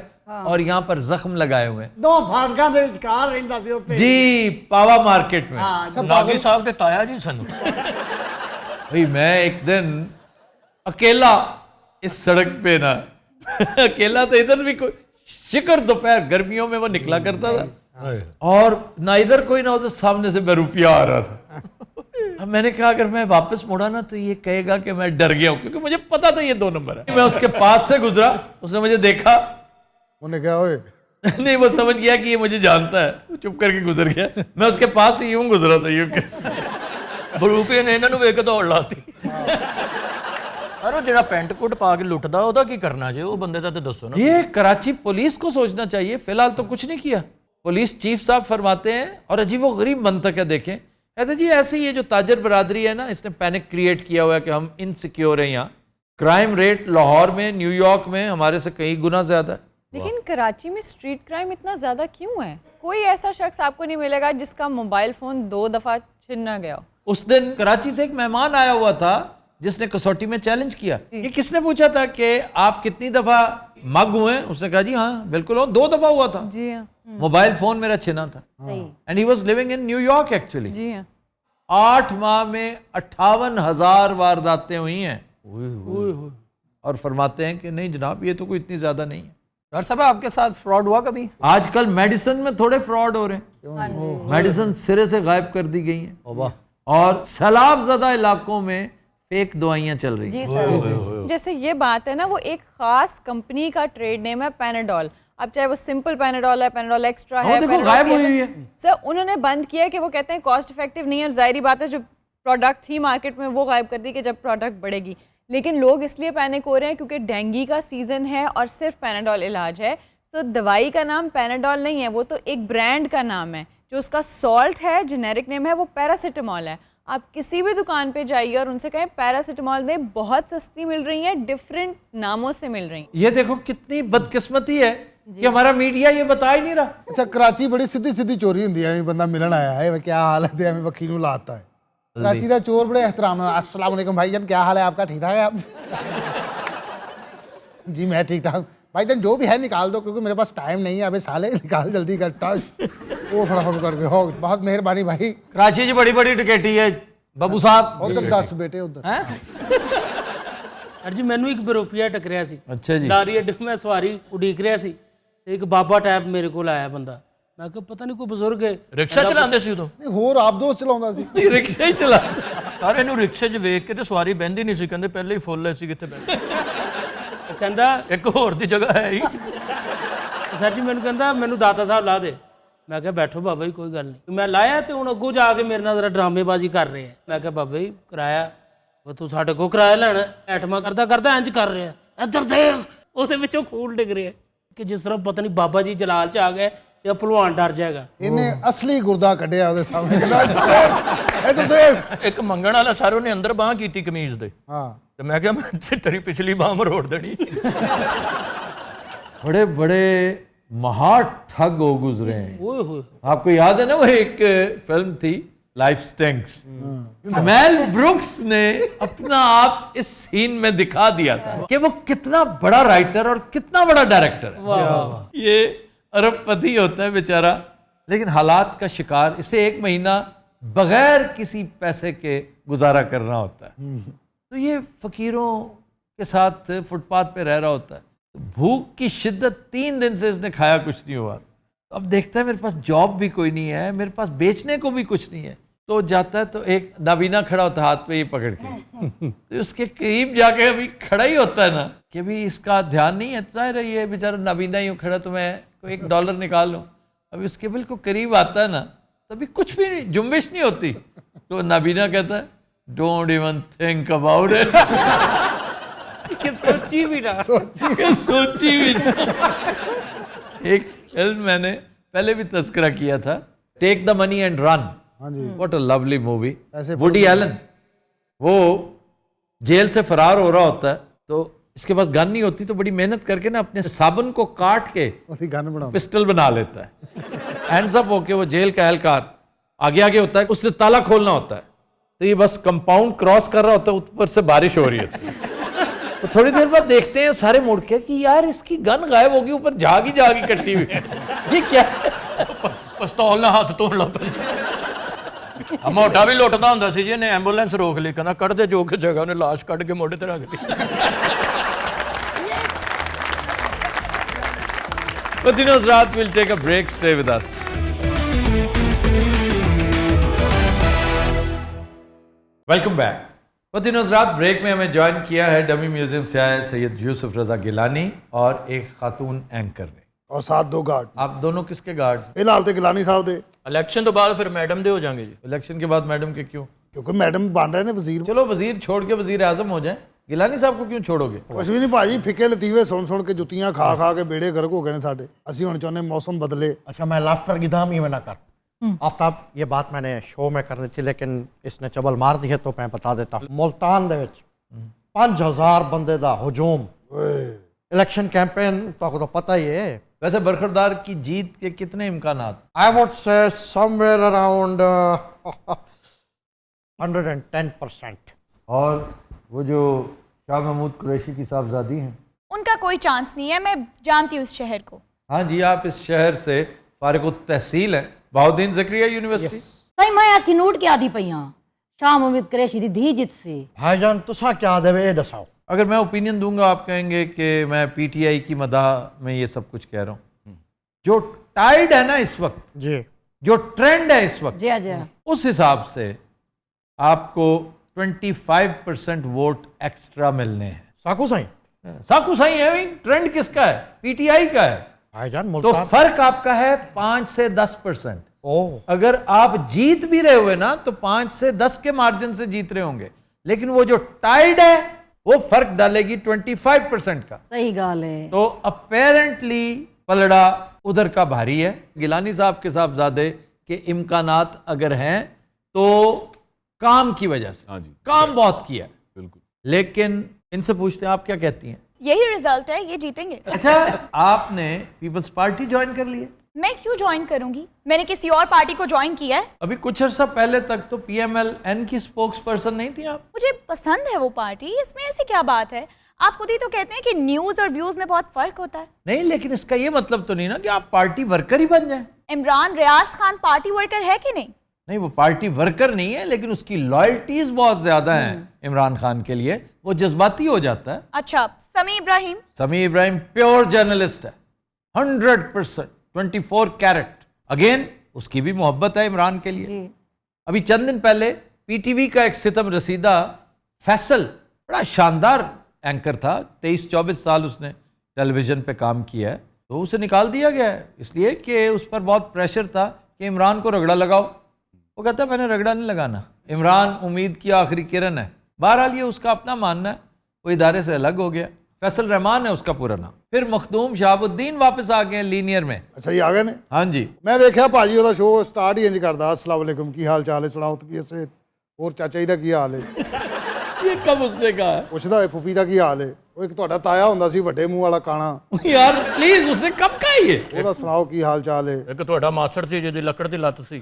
और यहाँ पर जख्म लगाए हुए हैं। ਦੋ ਫਾਟਕਾਂ ਦੇ ਵਿਚਕਾਰ ਰਹਿੰਦਾ ਸੀ ਉੱਤੇ। जी पावा मार्केट में। ਨਾਗੀ ਸਾਹਿਬ ਤੇ ਤਾਇਆ ਜੀ ਸਾਨੂੰ। भाई मैं एक दिन अकेला इस सड़क पे ना अकेला तो इधर भी कोई शिकर दोपहर गर्मियों में वो निकला करता था, और ना इधर कोई ना उधर सामने से बहरूपिया आ रहा था। अब मैंने कहा अगर मैं वापस मुड़ा ना तो ये कहेगा कि मैं डर गया हूं, क्योंकि मुझे पता था ये 2 नंबर है। मैं उसके पास से गुजरा, उसने मुझे देखा, ਉਹਨੇ ਕਿਹਾ ਓਏ नहीं वो समझ गया कि ये मुझे जानता है, वो चुप करके गुजर गया। मैं उसके पास ही यूं गुजरा था, यूं ਬਰੂਪੇ ਨੇ ਇਹਨਾਂ ਨੂੰ ਵੇਖ ਕੇ ਦੌੜ ਲਾਤੀ। ਪਰ ਉਹ ਜਿਹੜਾ ਪੈਂਟ ਕੋਟ ਪਾ ਕੇ ਲੁੱਟਦਾ ਉਹਦਾ ਕੀ ਕਰਨਾ ਜੇ, ਉਹ ਬੰਦੇ ਦਾ ਤੇ ਦੱਸੋ ਨਾ। ये कराची पुलिस को सोचना चाहिए, फिलहाल तो कुछ नहीं किया। पुलिस चीफ साहब फरमाते हैं, और अजीबो गरीब मंतक है, देखें कहते जी ऐसे ही ये जो ताजर बरादरी है ना, इसने पैनिक क्रिएट किया हुआ है कि हम इनसिक्योर हैं, यहाँ क्राइम रेट लाहौर में न्यूयॉर्क में हमारे से कई गुना ज्यादा है। लेकिन कराची में स्ट्रीट क्राइम इतना ज्यादा क्यों है? कोई ऐसा शख्स आपको नहीं मिलेगा जिसका मोबाइल फोन 2 दफा छिन ना गया हो। उस दिन कराची से एक मेहमान आया हुआ था जिसने कसौटी में चैलेंज किया। ये किसने पूछा था कि आप कितनी दफा मग हुए? उसने कहा जी हाँ बिल्कुल, 2 दफा हुआ था। जी हाँ। मोबाइल फोन मेरा छिना था, and he was living in New York actually. जी हाँ। 8 माह में 58,000 वारदातें हुई हैं, और फरमाते हैं कि नहीं जनाब ये तो कोई इतनी ज्यादा नहीं है। डॉक्टर साहब आपके साथ फ्रॉड हुआ कभी? आजकल मेडिसिन में थोड़े फ्रॉड हो रहे हैं, मेडिसिन सिरे से गायब कर दी गई हैं, और सैलाब ज़दा इलाकों में फेक दवाइयाँ चल रही हैं। जी सर, जैसे ये बात है ना, वो एक खास कंपनी का ट्रेड नेम है पैनाडोल, अब चाहे वो सिंपल पैनाडोल है, पैनाडोल एक्स्ट्रा हाँ, है, देखो, पैनाडोल गायब CF हुई है। है। सर उन्होंने बंद किया है कि वो कहते हैं कॉस्ट इफेक्टिव नहीं है, जाहिर बात है जो प्रोडक्ट थी मार्केट में वो गायब कर दी कि जब प्रोडक्ट बढ़ेगी। लेकिन लोग इसलिए पैनिक हो रहे हैं क्योंकि डेंगू का सीजन है और सिर्फ पैनाडोल इलाज है। तो दवाई का नाम पैनाडोल नहीं है, वो तो एक ब्रांड का नाम है। जो उसका सॉल्ट है, जेनेरिक नेम है, वो पैरासिटामोल है। आप किसी भी दुकान पे जाइए और उनसे कहें पैरासिटामोल दें, बहुत सस्ती मिल रही है, डिफरेंट नामों से मिल रही हैं। ये देखो कितनी बदकिस्मती है कि हमारा मीडिया ये बता ही नहीं रहा। अच्छा कराची बड़ी सीधी सीधी चोरी होंदी है, बंदा मिलन आया है क्या हाल है, एवं वकील ਨੂੰ ਲਾਤਾ है। कराची का चोर बड़े एहतराम है, अस्सलाम वालेकुम भाईजान क्या हाल है आपका, ठीक ठाक है आप? जी मैं ठीक ठाक भाईजान, जो भी है निकाल दो क्योंकि मेरे पास टाइम नहीं है, अबे साले निकाल जल्दी कर टश वो फटाफट करके हो, बहुत मेहरबानी भाई। कराची च बड़ी बड़ी डकैती है बाबू साहब। उधर 10 बेटे उधर ਸਰ ਜੀ ਮੈਨੂੰ ਇੱਕ ਬਰੋਪੀਆ ਟਕਰਿਆ ਸੀ। ਅੱਛਾ ਜੀ। ਲਾਰੀ ਅੱਡੇ ਮੈਂ ਸਵਾਰੀ ਉਡੀਕ ਰਿਹਾ ਸੀ ਤੇ ਇੱਕ ਬਾਬਾ ਟੈਪ ਮੇਰੇ ਕੋਲ ਆਇਆ ਬੰਦਾ। ਮੈਂ ਕਿਹਾ ਪਤਾ ਨਹੀਂ ਕੋਈ ਬਜ਼ੁਰਗ ਹੈ। ਰਿਕਸ਼ਾ ਚਲਾਉਂਦੇ ਸੀ ਉਦੋਂ? ਨਹੀਂ ਹੋਰ ਆਪ ਦੋਸਤ ਚਲਾਉਂਦਾ ਸੀ। नहीं, रिक्शा ही चला। ਸਾਰੇ ਨੂੰ ਰਿਕਸ਼ੇ 'ਚ ਵੇਖ ਕੇ ਤੇ ਸਵਾਰੀ ਬਹਿੰਦੀ ਨਹੀਂ ਸੀ, ਕਹਿੰਦੇ ਪਹਿਲੇ ਹੀ ਫੁੱਲ ਸੀ ਕਿੱਥੇ ਬੈਠੇ। ਉਹ ਕਹਿੰਦਾ ਇੱਕ ਹੋਰ ਦੀ ਜਗ੍ਹਾ ਹੈ ਹੀ। ਸਰ ਜੀ ਮੈਨੂੰ ਕਹਿੰਦਾ ਮੈਨੂੰ ਦਾਤਾ ਸਾਹਿਬ ਲਾ ਦੇ। ਮੈਂ ਕਿਹਾ ਬੈਠੋ ਬਾਬਾ ਜੀ ਕੋਈ ਗੱਲ ਨਹੀਂ। ਮੈਂ ਲਾਇਆ ਤੇ ਹੁਣ ਅੱਗੋਂ ਜਾ ਕੇ ਮੇਰੇ ਨਾਲ ਜ਼ਰਾ ਡਰਾਮੇਬਾਜ਼ੀ ਕਰ ਰਹੇ ਆ। ਮੈਂ ਕਿਹਾ ਬਾਬਾ ਜੀ ਕਿਰਾਇਆ ਉਹ ਤੂੰ ਸਾਡੇ ਕੋਲ ਕਿਰਾਇਆ ਲੈਣਾ, ਐਟਮਾ ਕਰਦਾ ਕਰਦਾ ਇੰਜ ਕਰ ਰਿਹਾ, ਇੱਧਰ ਦੇਖ ਉਹਦੇ ਵਿੱਚੋਂ ਖੂਨ ਡਿੱਗ ਰਿਹਾ ਕਿ ਜਿਸ ਤਰ੍ਹਾਂ ਪਤਾ ਨਹੀਂ ਬਾਬਾ ਜੀ ਜਲਾਲ 'ਚ ਆ ਗਏ ਤੇ ਭਲਵਾਨ ਡਰ ਜਾਏਗਾ। ਇਹਨੇ ਅਸਲੀ ਗੁਰਦਾ ਕੱਢਿਆ ਉਹਦੇ ਸਾਹਮਣੇ, ਕਹਿੰਦਾ ਇੱਧਰ ਦੇਖ। ਇੱਕ ਮੰਗਣ ਵਾਲਾ ਸਰ ਉਹਨੇ ਅੰਦਰ ਬਾਂਹ ਕੀਤੀ ਕਮੀਜ਼ ਦੇ, ਹਾਂ ਤੇ ਮੈਂ ਕਿਹਾ ਮੈਂ ਤੇਰੀ ਪਿਛਲੀ ਬਾਂਹ ਮਰੋੜ ਦੇਣੀ। बड़े बड़े महान ठग हो गुजरे हैं। ਓਏ ਹੋਏ आपको याद है ना वो एक फिल्म थी लाइफ स्टिंक्स, मेल ब्रुक्स ने अपना आप इस सीन में दिखा दिया था कि वो कितना बड़ा राइटर और कितना बड़ा डायरेक्टर है। ये अरबपति होता है बेचारा, लेकिन हालात का शिकार, इसे 1 महीना बगैर किसी पैसे के गुजारा करना होता है। तो ये फकीरों के साथ फुटपाथ पे रह रहा होता है। भूख की शिद्दत 3 दिन से इसने खाया कुछ नहीं हुआ। अब देखता है मेरे पास जॉब भी कोई नहीं है, मेरे पास बेचने को भी कुछ नहीं है। तो जाता है तो एक नाबीना खड़ा होता है हाथ पे ये पकड़ के तो उसके करीब जाके अभी खड़ा ही होता है ना कि अभी इसका ध्यान नहीं है, जाहिर है ये बेचारा नाबीना ही खड़ा, तो मैं कोई $1 निकाल लूँ। अभी उसके बिल्कुल करीब आता है ना तो अभी कुछ भी नहीं, जुम्बिश नहीं होती। तो नाबीना कहता है don't even think about it. सोची भी ना सोची भी नहीं। एक फिल्म मैंने पहले भी तस्करा किया था, take the money and run. हाँ जी व्हाट अ लवली मूवी। ऐसे वुडी एलन वो जेल से फरार हो रहा होता है, तो इसके पास गन नहीं होती, तो बड़ी मेहनत करके ना अपने साबुन को काट के ਉਹਦੀ ਗਨ ਬਣਾਉਂਦਾ। पिस्टल बना लेता है। हैंड्स अप होके वो जेल का एहलकार आगे आगे होता है, उसने ताला खोलना होता है, तो ये बस कंपाउंड क्रॉस कर रहा होता है, ऊपर से बारिश हो रही होती है। तो थोड़ी देर बाद देखते हैं सारे मुड़ के कि यार इसकी गन गायब होगी, ऊपर जागी कट्टी हुई है। ये क्या है? ਪਿਸਤੌਲ ਨਾਲ ਹੱਥ ਧੋਣ ਲੱਗ ਪੈਂਦਾ। ਆ ਮੋਢਾ ਵੀ ਲੁੱਟਦਾ ਹੁੰਦਾ ਸੀ ਜੀ, ਇਹਨੇ ਐਂਬੂਲੈਂਸ ਰੋਕ ਲਈ, ਕਹਿੰਦਾ ਕੱਢ ਦੇ ਜੋ ਕਿ ਜਗ੍ਹਾ, ਉਹਨੇ ਲਾਸ਼ ਕੱਢ ਕੇ ਮੋਢੇ ਤੇ ਰੱਖ ਲਈ। But Dinozrat will take a break. Stay with us. Welcome back. Dinozrat break में हमें ज्वाइन किया है डमी म्यूजियम से आए सैयद यूसुफ रजा गिलानी और एक खातून एंकर ने। और साथ 2 गार्ड। आप दोनों किसके गार्ड? फिलहाल तो गिलानी साहब दे, ਇਲੈਕਸ਼ਨ ਤੋਂ ਬਾਅਦ ਫਿਰ ਮੈਡਮ ਦੇ ਹੋ ਜਾਣਗੇ ਜੀ। इलेक्शन के बाद मैडम के क्यों? क्योंकि मैडम बन रहे ने वजीर। चलो वजीर छोड़ के वजीर आजम हो जाए, गिलानी साहब को क्यों छोड़ोगे? ਕੁਛ ਵੀ ਨਹੀਂ ਭਾਜੀ, ਫਿੱਕੇ ਲਤੀਵੇ ਸੁਣ ਕੇ ਜੁੱਤੀਆਂ ਖਾ ਕੇ ਬੇੜੇ ਗਰਕ ਹੋ ਗਏ ਨੇ ਸਾਡੇ। ਅਸੀਂ ਹੁਣ ਚਾਹੁੰਦੇ ਮੌਸਮ बदले। अच्छा मैं लाफ्टर की दाम ही में ना कर आफ्ताब, ये बात मैंने शो में करनी थी लेकिन इसने चबल मार दी है, तो मैं बता देता हूँ। मुल्तान दे विच 5000 बंदे दा हुजूम, इलेक्शन कैंपेन तो पता ही है। वैसे बरखरदार की जीत के कितने इम्कानात? I would say somewhere around 110%। और वो जो शाह महमूद कुरैशी की साहबजादी हैं, उनका कोई चांस नहीं है, मैं जानती हूँ उस शहर को। हाँ जी, आप इस शहर से फारिग तहसील हैं, बहाउद्दीन ज़करिया यूनिवर्सिटी। ताई मैं आखी नोट के आदि पई हां शाह महमूद कुरैशी दी धी जित से। भाईजान तुसा क्या देवे ये दसाओ। अगर मैं ओपिनियन दूंगा आप कहेंगे कि मैं पीटीआई की मदाह में ये सब कुछ कह रहा हूँ। जो टाइड है ना इस वक्त, जी जो ट्रेंड है इस वक्त, जी जी उस हिसाब से आपको 25% वोट एक्स्ट्रा मिलने हैं। साकू साई साकू साई है, ट्रेंड किसका है? पीटीआई का है। भाईजान तो मुल्तान फर्क आपका है 5 से 10%। अगर आप जीत भी रहे हुए ना तो 5 से 10 के मार्जिन से जीत रहे होंगे, लेकिन वो जो टाइड है वो फर्क डालेगी 25% का। सही गाल है। तो अपेरेंटली पलड़ा उधर का भारी है। गिलानी साहब के साहबजादे के इम्कानात अगर हैं तो काम की वजह से, हाँ जी, काम बहुत किया है। बिल्कुल। लेकिन इनसे पूछते हैं आप क्या कहती हैं? यही रिजल्ट है, ये जीतेंगे। अच्छा, आपने पीपल्स पार्टी ज्वाइन कर ली है? मैं क्यों ज्वाइन करूंगी, मैंने किसी और पार्टी को ज्वाइन किया है। अभी कुछ अर्सा पहले तक तो पीएमएल-एन की स्पोक्स पर्सन नहीं थी आप? मुझे पसंद है वो पार्टी, इसमें ऐसी क्या बात है। आप खुद ही तो कहते हैं कि न्यूज और व्यूज में बहुत फर्क होता है। नहीं, लेकिन इसका ये मतलब तो नहीं ना कि आप पार्टी वर्कर ही बन जाएं। इमरान रियाज खान पार्टी वर्कर है कि नहीं? नहीं, वो पार्टी वर्कर नहीं है, लेकिन उसकी लॉयल्टीज बहुत ज्यादा हैं इमरान खान के लिए, वो जज्बाती हो जाता है। अच्छा, समी इब्राहिम? समी इब्राहिम प्योर जर्नलिस्ट है, 100%, 24 कैरेट। अगेन उसकी भी मोहब्बत है इमरान के लिए। अभी चंद दिन पहले पीटीवी का एक सितम रसीदा फैसल, बड़ा शानदार एंकर था, 23-24 साल उसने टेलीविजन पे काम किया है, तो उसे निकाल दिया गया है इसलिए कि उस पर बहुत प्रेशर था कि इमरान को रगड़ा लगाओ। वो कहता है मैंने रगड़ा नहीं लगाना, इमरान उम्मीद की आखिरी किरण है। बहरहाल ये उसका अपना मानना है, वो इदारे से अलग हो गया। फैसल रहमान है उसका पूरा नाम। फिर मखदूम शहाबुद्दीन वापस आ गए लीनियर में। अच्छा, ये आ गए ने? हाँ जी। मैं वेख्या भाजी ਉਹਦਾ ਸ਼ੋਅ ਸਟਾਰਟ ਹੀ ਇੰਜ ਕਰਦਾ, अस्सलाम वालेकुम, ਕੀ ਹਾਲ ਚਾਲ ਹੈ, ਸੁਣਾਓ ਤਬੀਅਤ ਸੇ, ਹੋਰ ਚਾਚਾ ਜੀ ਦਾ ਕੀ ਹਾਲ ਹੈ? ये कब उसने कहा? ਪੁੱਛਦਾ ਹੋਏ ਫੁੱਫੀ ਦਾ ਕੀ ਹਾਲ ਹੈ। ਉਹ ਇੱਕ ਤੁਹਾਡਾ ਤਾਇਆ ਹੁੰਦਾ ਸੀ ਵੱਡੇ ਮੂੰਹ ਵਾਲਾ ਕਾਣਾ, यार प्लीज, उसने कब कहा ये? ਉਹਦਾ ਸੁਣਾਓ ਕੀ ਹਾਲ ਚਾਲ ਹੈ? ਇੱਕ ਤੁਹਾਡਾ ਮਾਸਟਰ ਸੀ ਜਿਹਦੀ ਲੱਕੜ ਦੀ ਲੱਤ ਸੀ।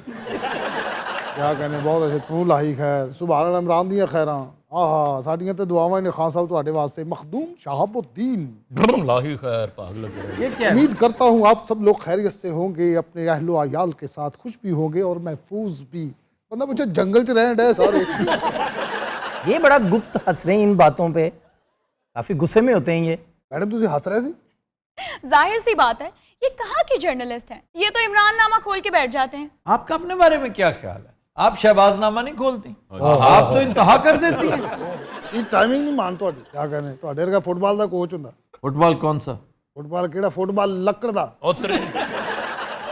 ਕਿਆ ਕਹਿੰਦੇ, ਬਹੁਤ ਅੱਛੇ, ਤੂੰ ਲਾਹੀ ਖੈਰ, ਸੁਭਾਨ ਅੱਲਾਹ, ਇਮਰਾਨ ਦੀਆਂ ਖੈਰਾਂ। ਆਹਾ, ਸਾਡੀਆਂ ਤੇ ਦੁਆਵਾਂ ਨੇ ਖਾਨ साहब ਤੁਹਾਡੇ ਵਾਸਤੇ। मखदूम शहाबुद्दीन, लाही खैर पागल लग रहा है। ये क्या है? उम्मीद करता हूँ आप सब लोग खैरियत से होंगे, अपने अहलो आयाल के साथ खुश भी होंगे और महफूज भी। बंदा मुझे जंगल च रहने डे सारे। ये बड़ा गुप्त हंस रहे हैं इन बातों पे, काफी गुस्से में होते हैं ये। मैडम तुझे हंस रहे सी? जाहिर सी बात है, ये कहाँ के जर्नलिस्ट हैं, ये तो इमरान नामा खोल के बैठ जाते हैं। आपका अपने बारे में क्या ख्याल है? आप शहबाजनामा नहीं खोलती, आप तो इंतहा कर देती हैं। ये टाइमिंग नहीं मान ਤੁਹਾਡੀ। क्या कहने, ਤੁਹਾਡੇ ਵਰਗਾ ਫੁੱਟਬਾਲ ਦਾ ਕੋਚ ਹੁੰਦਾ। फुटबॉल कौन सा? ਫੁੱਟਬਾਲ ਕਿਹੜਾ ਫੁੱਟਬਾਲ? ਲੱਕੜ ਦਾ।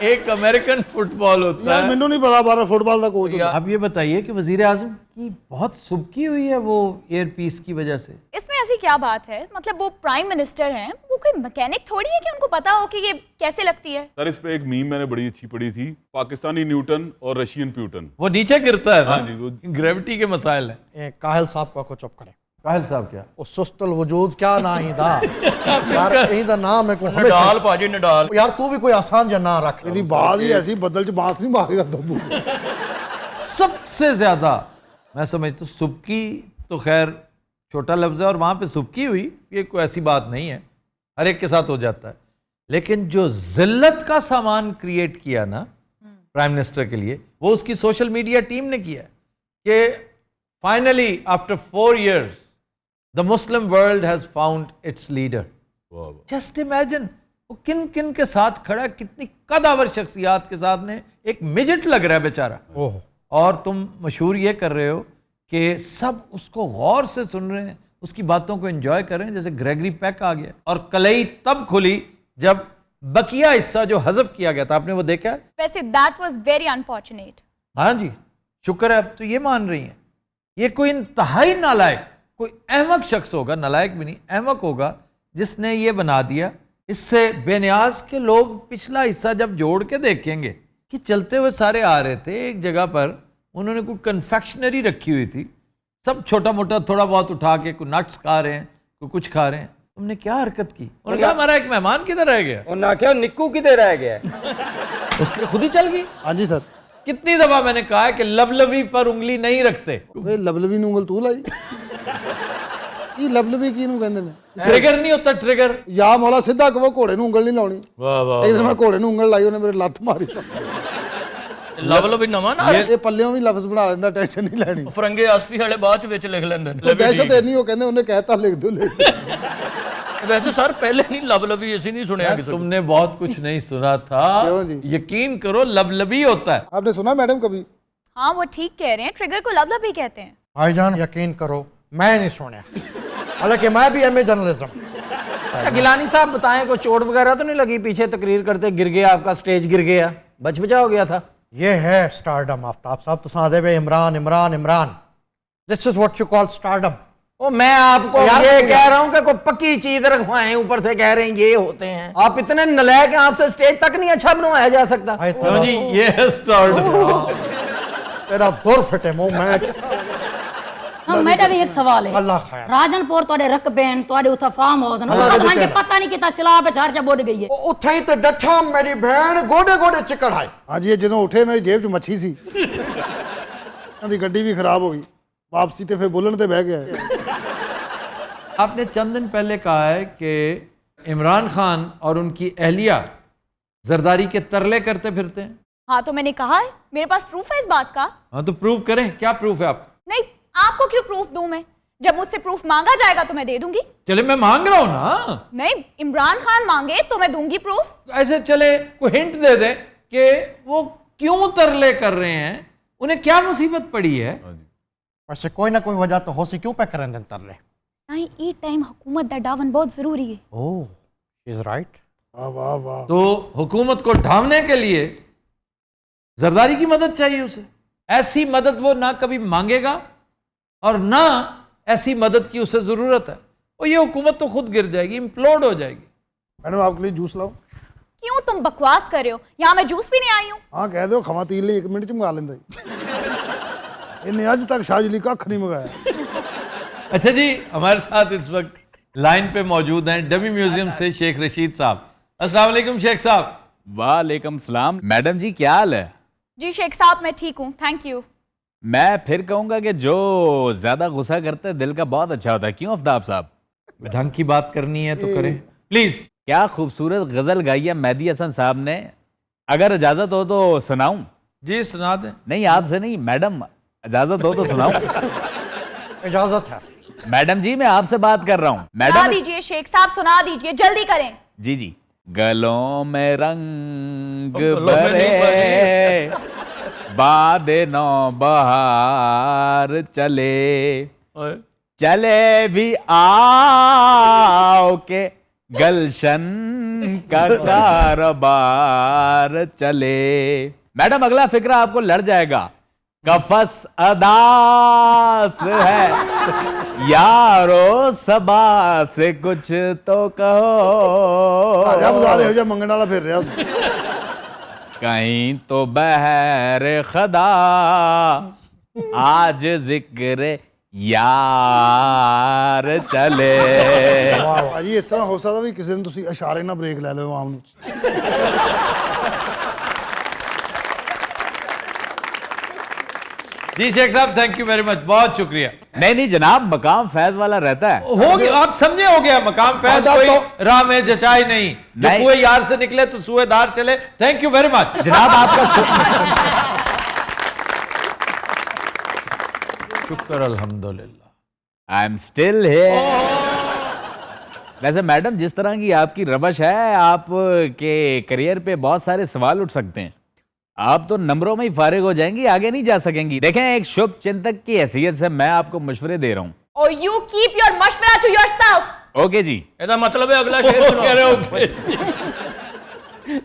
एक अमेरिकन फुटबॉल होता यार है। ਮੈਨੂੰ नहीं पता बारह फुटबॉल ਦਾ कोच ਹੁੰਦਾ। आप ये बताइए कि वजीर आजम की बहुत सुबकी हुई है वो एयर पीस की वजह से। इसमें ऐसी क्या बात है, मतलब वो प्राइम मिनिस्टर हैं, वो कोई मैकेनिक थोड़ी है कि उनको पता हो कि ये कैसे लगती है। सर इस पे एक मीम मैंने बड़ी अच्छी पढ़ी थी, पाकिस्तानी न्यूटन और रशियन प्यूटन। वो नीचे गिरता है ना? हाँ जी, वो ग्रेविटी के मसाइल है। काहिल साहब को चुप करे। काहिल साहब क्या? ਉਹ ਸੁਸਤਲ ਵਜੂਦ ਕਿਆ ਨਾ ਹੀ ਦਾ ਯਾਰ, ਇਹਦਾ ਨਾਮ ਹੈ ਕੋਈ नडाल भाजी नडाल। ਯਾਰ ਤੂੰ ਵੀ ਕੋਈ ਆਸਾਨ ਜਿਹਾ ਨਾਂ ਰੱਖ। ਇਹਦੀ ਬਾਤ ही ऐसी, बदल च बांस नहीं मारेगा दोनों। सबसे ज्यादा मैं समझता हूँ सुबकी तो खैर छोटा लफ्ज है, और वहां पे सुबकी हुई ये कोई ऐसी बात नहीं है, हर एक के साथ हो जाता है। लेकिन जो जिल्लत का सामान क्रिएट किया ना प्राइम मिनिस्टर के लिए, वो उसकी सोशल मीडिया टीम ने किया कि finally after 4 years the Muslim world has found it's leader. Just imagine, वो किन किन के साथ खड़ा, कितनी कदावर शख्सियात के साथ ने, एक मिजट लग रहा है बेचारा। और तुम मशहूर ये कर रहे हो कि सब उसको गौर से सुन रहे हैं, उसकी बातों को एंजॉय कर रहे हैं। जैसे ग्रेगरी पैक आ गया और कलई तब खुली जब बकिया हिस्सा जो हजफ किया गया था, आपने वो देखा? वैसे दैट वाज वेरी अनफॉर्चुनेट। हाँ जी, शुक्र है अब तो ये मान रही हैं। ये कोई इंतहाई नालायक, कोई अहमक शख्स होगा, नालायक भी नहीं, अहमक होगा, जिसने ये बना दिया। इससे बेनियाज के लोग पिछला हिस्सा जब जोड़ के देखेंगे कि चलते हुए सारे आ रहे थे एक जगह पर, उन्होंने कोई कन्फेक्शनरी रखी हुई थी, सब छोटा मोटा थोड़ा बहुत उठा के कोई नट्स खा रहे हैं, कोई कुछ खा रहे हैं। तुमने क्या हरकत की? उन्होंने कहा हमारा एक मेहमान किधर रह गया? उन्होंने क्या निक्कू किधर रह गया? उसने खुद ही चल गई। हाँ जी सर। कितनी दफा मैंने कहा है कि लबलबी पर उंगली नहीं रखते। लबलबी ਨੂੰ ਉਂਗਲ ਤੂੰ ਲਾਈ? ਇਹ ਲਬਲਬੀ ਕਿਹਨੂੰ ਕਹਿੰਦੇ ਨੇ? ट्रिगर नहीं होता, ट्रिगर। या मौला ਸਿੱਧਾ ਕਹੋ ਘੋੜੇ ਨੂੰ ਉਂਗਲ ਨਹੀਂ ਲਾਉਣੀ। वाह वाह। ਇੱਕ ਦਿਨ ਮੈਂ ਘੋੜੇ ਨੂੰ ਉਂਗਲ ਲਾਈ, ਉਹਨੇ ਮੇਰੇ ਲੱਤ ਮਾਰੀ। लवल भी नवा ना ਇਹ ਪੱਲਿਓਂ ਵੀ ਲਫ਼ਜ਼ ਬਣਾ ਲੈਂਦਾ, ਟੈਨਸ਼ਨ ਨਹੀਂ ਲੈਣੀ। फरंगे आसफी वाले बाद च विच लिख लेंदे ने। ਦਹਿਸ਼ਤ ਇੰਨੀ, ਉਹ ਕਹਿੰਦੇ ਉਹਨੇ ਕਹਿਤਾ ਲਿਖ ਦੋ ਲਿਖ ਦੋ। वैसे सर पहले नहीं लवलवी ऐसी नहीं सुने यार, तुमने बहुत कुछ नहीं सुना था। क्यों जी? यकीन करो लबलबी होता है। आपने सुना मैडम कभी? हाँ वो ठीक कह रहे हैं, ट्रिगर को लवलबी कहते हैं। भाईजान यकीन करो मैं नहीं सुना, हालांकि मैं भी एमए जर्नलिज्म। अच्छा गिलानी साहब बताएं, कोई चोट वगैरह तो नहीं लगी? पीछे तकरीर करते गिर गया, आपका स्टेज गिर गया, बच बचा हो गया था? ये है स्टारडम आफ्ताब साहब, तो सादे में Imran Imran Imran, this is what you call stardom. ओ मैं आपको यार, ये कह रहा हूँ कि कोई पक्की चीज रखवाएं, ऊपर से कह रहे हैं ये होते हैं। आप इतने नलायक हैं, आपसे स्टेज तक नहीं अच्छा बनवाया जा सकता। जी ये है स्टारडम। तेरा दुर फिटे मुंह मैं। हाँ मेरा भी एक सवाल है। अल्लाह खैर। राजनपुर तोड़े रकबैन तोड़े उथा फार्म हाउस अल्लाह दे के दिते। पता नहीं किता सिला पे झाड़ से बोड़ गई है। उत्थे ही तो डठा मेरी बहन गोडे गोडे चिकड़ आए। हाँ जी, ये ਜਦੋਂ उठे मेरी जेब 'ਚ मच्छी सी, उन्होंने गड्डी भी खराब हो गई, वापसी ते फिर बुलन ते बह गया। आपने चंद दिन पहले कहा है कि इमरान खान और उनकी अहलिया जरदारी के तरले करते फिरते हैं। हाँ तो मैंने कहा है, मेरे पास प्रूफ है इस बात का। हाँ तो प्रूव करें, क्या प्रूफ है आप? नहीं, आपको क्यों प्रूफ दूं मैं? जब मुझसे प्रूफ मांगा जाएगा तो मैं दे दूंगी। चले मैं मांग रहा हूं ना। नहीं, इमरान खान मांगे तो मैं दूंगी प्रूफ। ऐसे चले कोई हिंट दे दे कि वो क्यों तरले कर रहे हैं, उन्हें क्या मुसीबत पड़ी है? वैसे कोई ना कोई वजह तो हो सी, क्यों पे करें दिन तरले? नहीं, ई टाइम हुकूमत दा डावन बहुत जरूरी है। Oh is right. वाह वाह वाह। तो हुकूमत को ढांपने के लिए जरदारी की मदद चाहिए उसे। ऐसी मदद वो ना कभी मांगेगा और ना ऐसी मदद की उसे जरूरत है। और ये हुकूमत तो खुद गिर जाएगी, इम्प्लोड हो जाएगी। मैडम आपके लिए जूस लाओ? क्यों तुम बकवास कर रहे हो? यहाँ मैं जूस पीने आई हूँ। हाँ कह दो, खवातीन लिए 1 मिनट 'ਚ मंगा लेंदा इन्हें अज तक शाजली कख नहीं मंगाया। अच्छा जी, हमारे साथ इस वक्त लाइन पे मौजूद हैं डमी म्यूजियम से शेख रशीद साहब। अस्सलाम वालेकुम शेख साहब। वालेकुम सलाम। मैडम जी क्या हाल है? जी शेख साहब, मैं ठीक हूँ, थैंक यू। मैं फिर कहूंगा कि जो ज्यादा गुस्सा करते हैं दिल का बहुत अच्छा होता है, क्यों आफ्ताब साहब? ढंग की बात करनी है तो करें प्लीज। क्या खूबसूरत गजल गाई है मेहदी हसन साहब ने, अगर इजाजत हो तो सुनाऊं? जी सुना दें। नहीं आपसे नहीं मैडम, इजाजत हो तो सुनाऊं? इजाजत है मैडम जी, मैं आपसे बात कर रहा हूं। सुना मैडम दीजिए शेख साहब, सुना दीजिए, जल्दी करें। जी जी। गलों में रंग गलों में नहीं भरे बादे नौ बहार चले, चले भी आओ के गलशन का कारोबार चले। मैडम अगला फिक्रा आपको लड़ जाएगा। कफस अदास है यारो सबा से कुछ तो कहो, आजा बजा रहे हो जा मंगन वाला फिर रहा। कहीं तो बहर खदा आज जिक्र यार चले। वाह जी, इस तरह हो सकता भी किसी ने तुसी इशारे ना ब्रेक ले लो आम जी शेख साहब, थैंक यू वेरी मच, बहुत शुक्रिया। नहीं नहीं जनाब, मकाम फैज वाला रहता है। हो गया, आप समझे, हो गया। मकाम फैज कोई राह में जचाई नहीं, जब कुएं यार से निकले तो सुएदार चले। थैंक यू वेरी मच जनाब आपका शुक्र अल्हम्दुलिल्लाह। I am still here. वैसे मैडम, जिस तरह की आपकी रवश है, आप के करियर पे बहुत सारे सवाल उठ सकते हैं। आप तो नंबरों में ही फारिग हो जाएंगी, आगे नहीं जा सकेंगी। देखें, एक शुभ चिंतक की हैसियत से मैं आपको मशवरे दे रहा हूँ। और यू कीप योर मशवरा टू योरसेल्फ। ओके जी। ਇਹਦਾ मतलब है अगला शेर सुनो।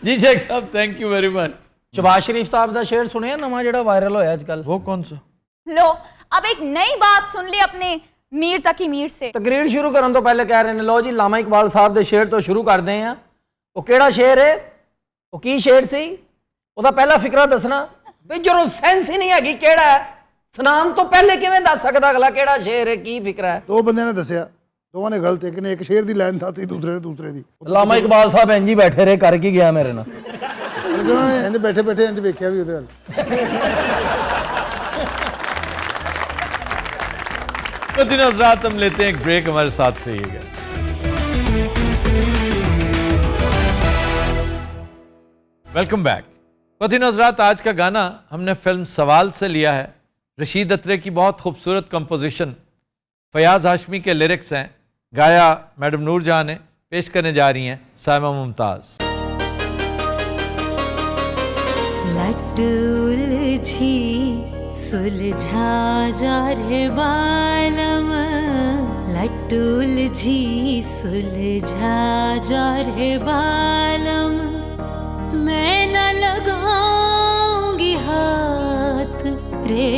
जी शेख साहब, thank you very much. Shahbaz Sharif साहब का शेर सुने नवा ਜਿਹੜਾ वायरल होया आजकल? वो कौन सा? लो, अब एक नई बात सुन ले अपने मीर तकी मीर से। तकरीर शुरू करन तो पहले कह रहे हैं, लो जी लामा इकबाल साहब ਦੇ शेर तो शुरू कर दें। वो ਕਿਹੜਾ शेर है? वो की शेर सी? ਉਹਦਾ ਪਹਿਲਾ ਫਿਕਰਾ ਦੱਸਣਾ ਵੀ ਜਦੋਂ ਸੈਂਸ ਹੀ ਨਹੀਂ ਹੈਗੀ ਕਿਹੜਾ ਹੈ, ਸੁਨਾਮ ਤੋਂ ਪਹਿਲੇ ਕਿਵੇਂ ਦੱਸ ਸਕਦਾ ਅਗਲਾ ਕਿਹੜਾ ਸ਼ੇਰ ਹੈ, ਕੀ ਫਿਕਰਾ ਹੈ? दो बंदे ने दसिया, दोवां ने गलत, एक ने एक शेर दी लाइन था, दूसरे ने दूसरे दी। ਲਾਮਾ ਇਕਬਾਲ ਸਾਹਿਬ ਇੰਜ ਹੀ ਬੈਠੇ ਰਹੇ, ਕਰ ਕੀ ਗਿਆ ਮੇਰੇ ਨਾਲ। इन्हें बैठे बैठे इंज वेख्या भी ਉਹਦੇ ਵੱਲ। तो दिन हज़रात, हम लेते हैं एक ब्रेक, हमारे साथ रहिएगा। Welcome back. दिन हज़रात, आज का गाना हमने फिल्म सवाल से लिया है। रशीद अत्रे की बहुत खूबसूरत कंपोजिशन, फयाज हाशमी के लिरिक्स हैं, गाया मैडम नूरजहां ने, पेश करने जा रही हैं साइमा मुमताज़। लट उलझी सुलझा जा रे बालम, लटूल जी सुलझा जा रे बालम, मैं न लगाऊंगी हाथ रे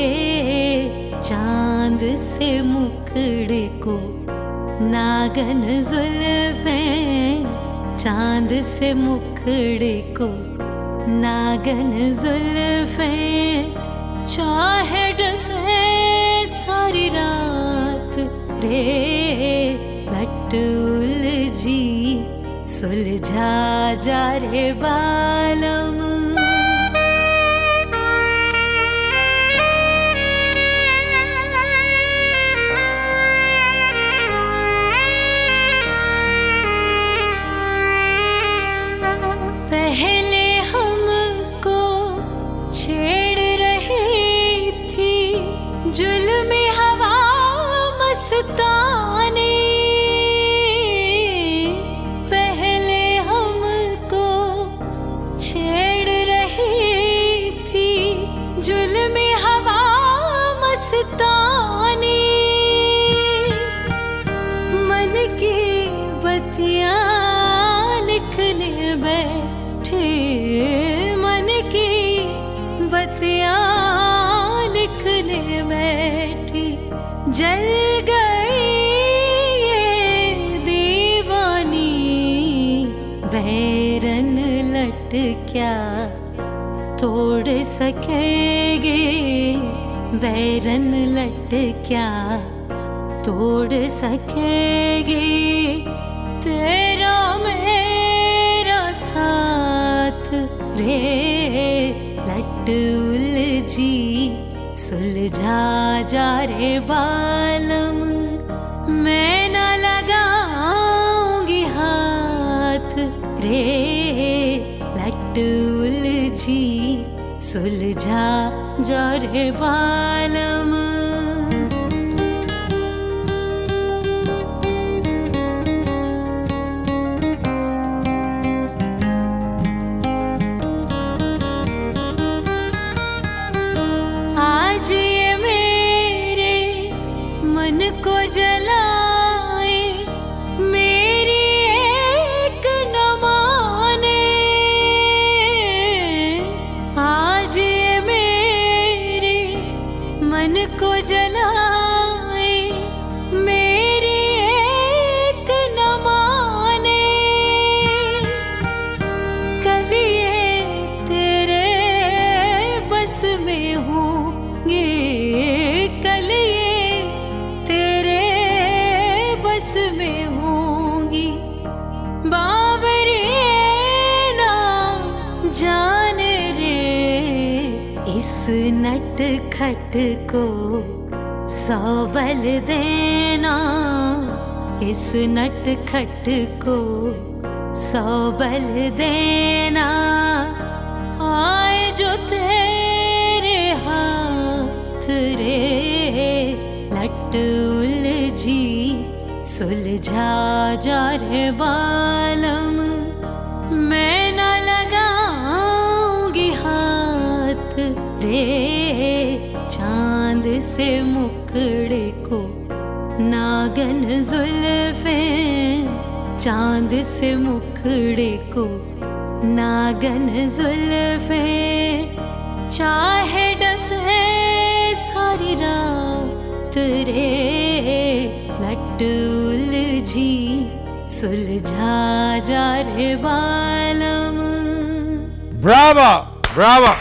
चांद से मुखड़े को, नागन जुल्फें चांद से मुखड़े को, नागन जुल्फें चाहे डसे सारी रात रे लटूल जी सुलझा जा रे बालम। पहले हमको छेड़ रही थी जुल्मी हवा मस्तानी, पहले हमको छेड़ रही थी जुल्मी हवा मस्तानी, मन की बतियां लिखने बैठे, मन की बतियां लिखने बैठी, जल गई ये दीवानी, बैरन लट क्या तोड़ सकेंगे, बैरन लट क्या तोड़ सकेंगे, तेरा मेरा साथ रे लटूल जी सुलझा जा रे बालम, मैं न लगाऊंगी हाथ रे लटूल जी सुलझा जा रे बालम। आज ये मेरे मन को जलाए, मेरी एक न माने, आज ये मेरे मन को जलाए, मेरी एक न माने, कल ये तेरे बस में होंगे, कल ये तेरे बस में होंगी, बाबरे ना जान रे इस नट खट को 100 बल देना, इस नट खट को 100 बल देना, आए जो तेरे हाथ रे लटूल जी सुलझा जा रे बालम, मैं न लगाऊंगी हाथ रे चांद से मुखड़े को, नागन जुल्फें चांद से मुखड़े को, नागन जुल्फें चाहे डसे सारी रात रे लटूल जी सुलझा जा रे बालम। Bravo Bravo.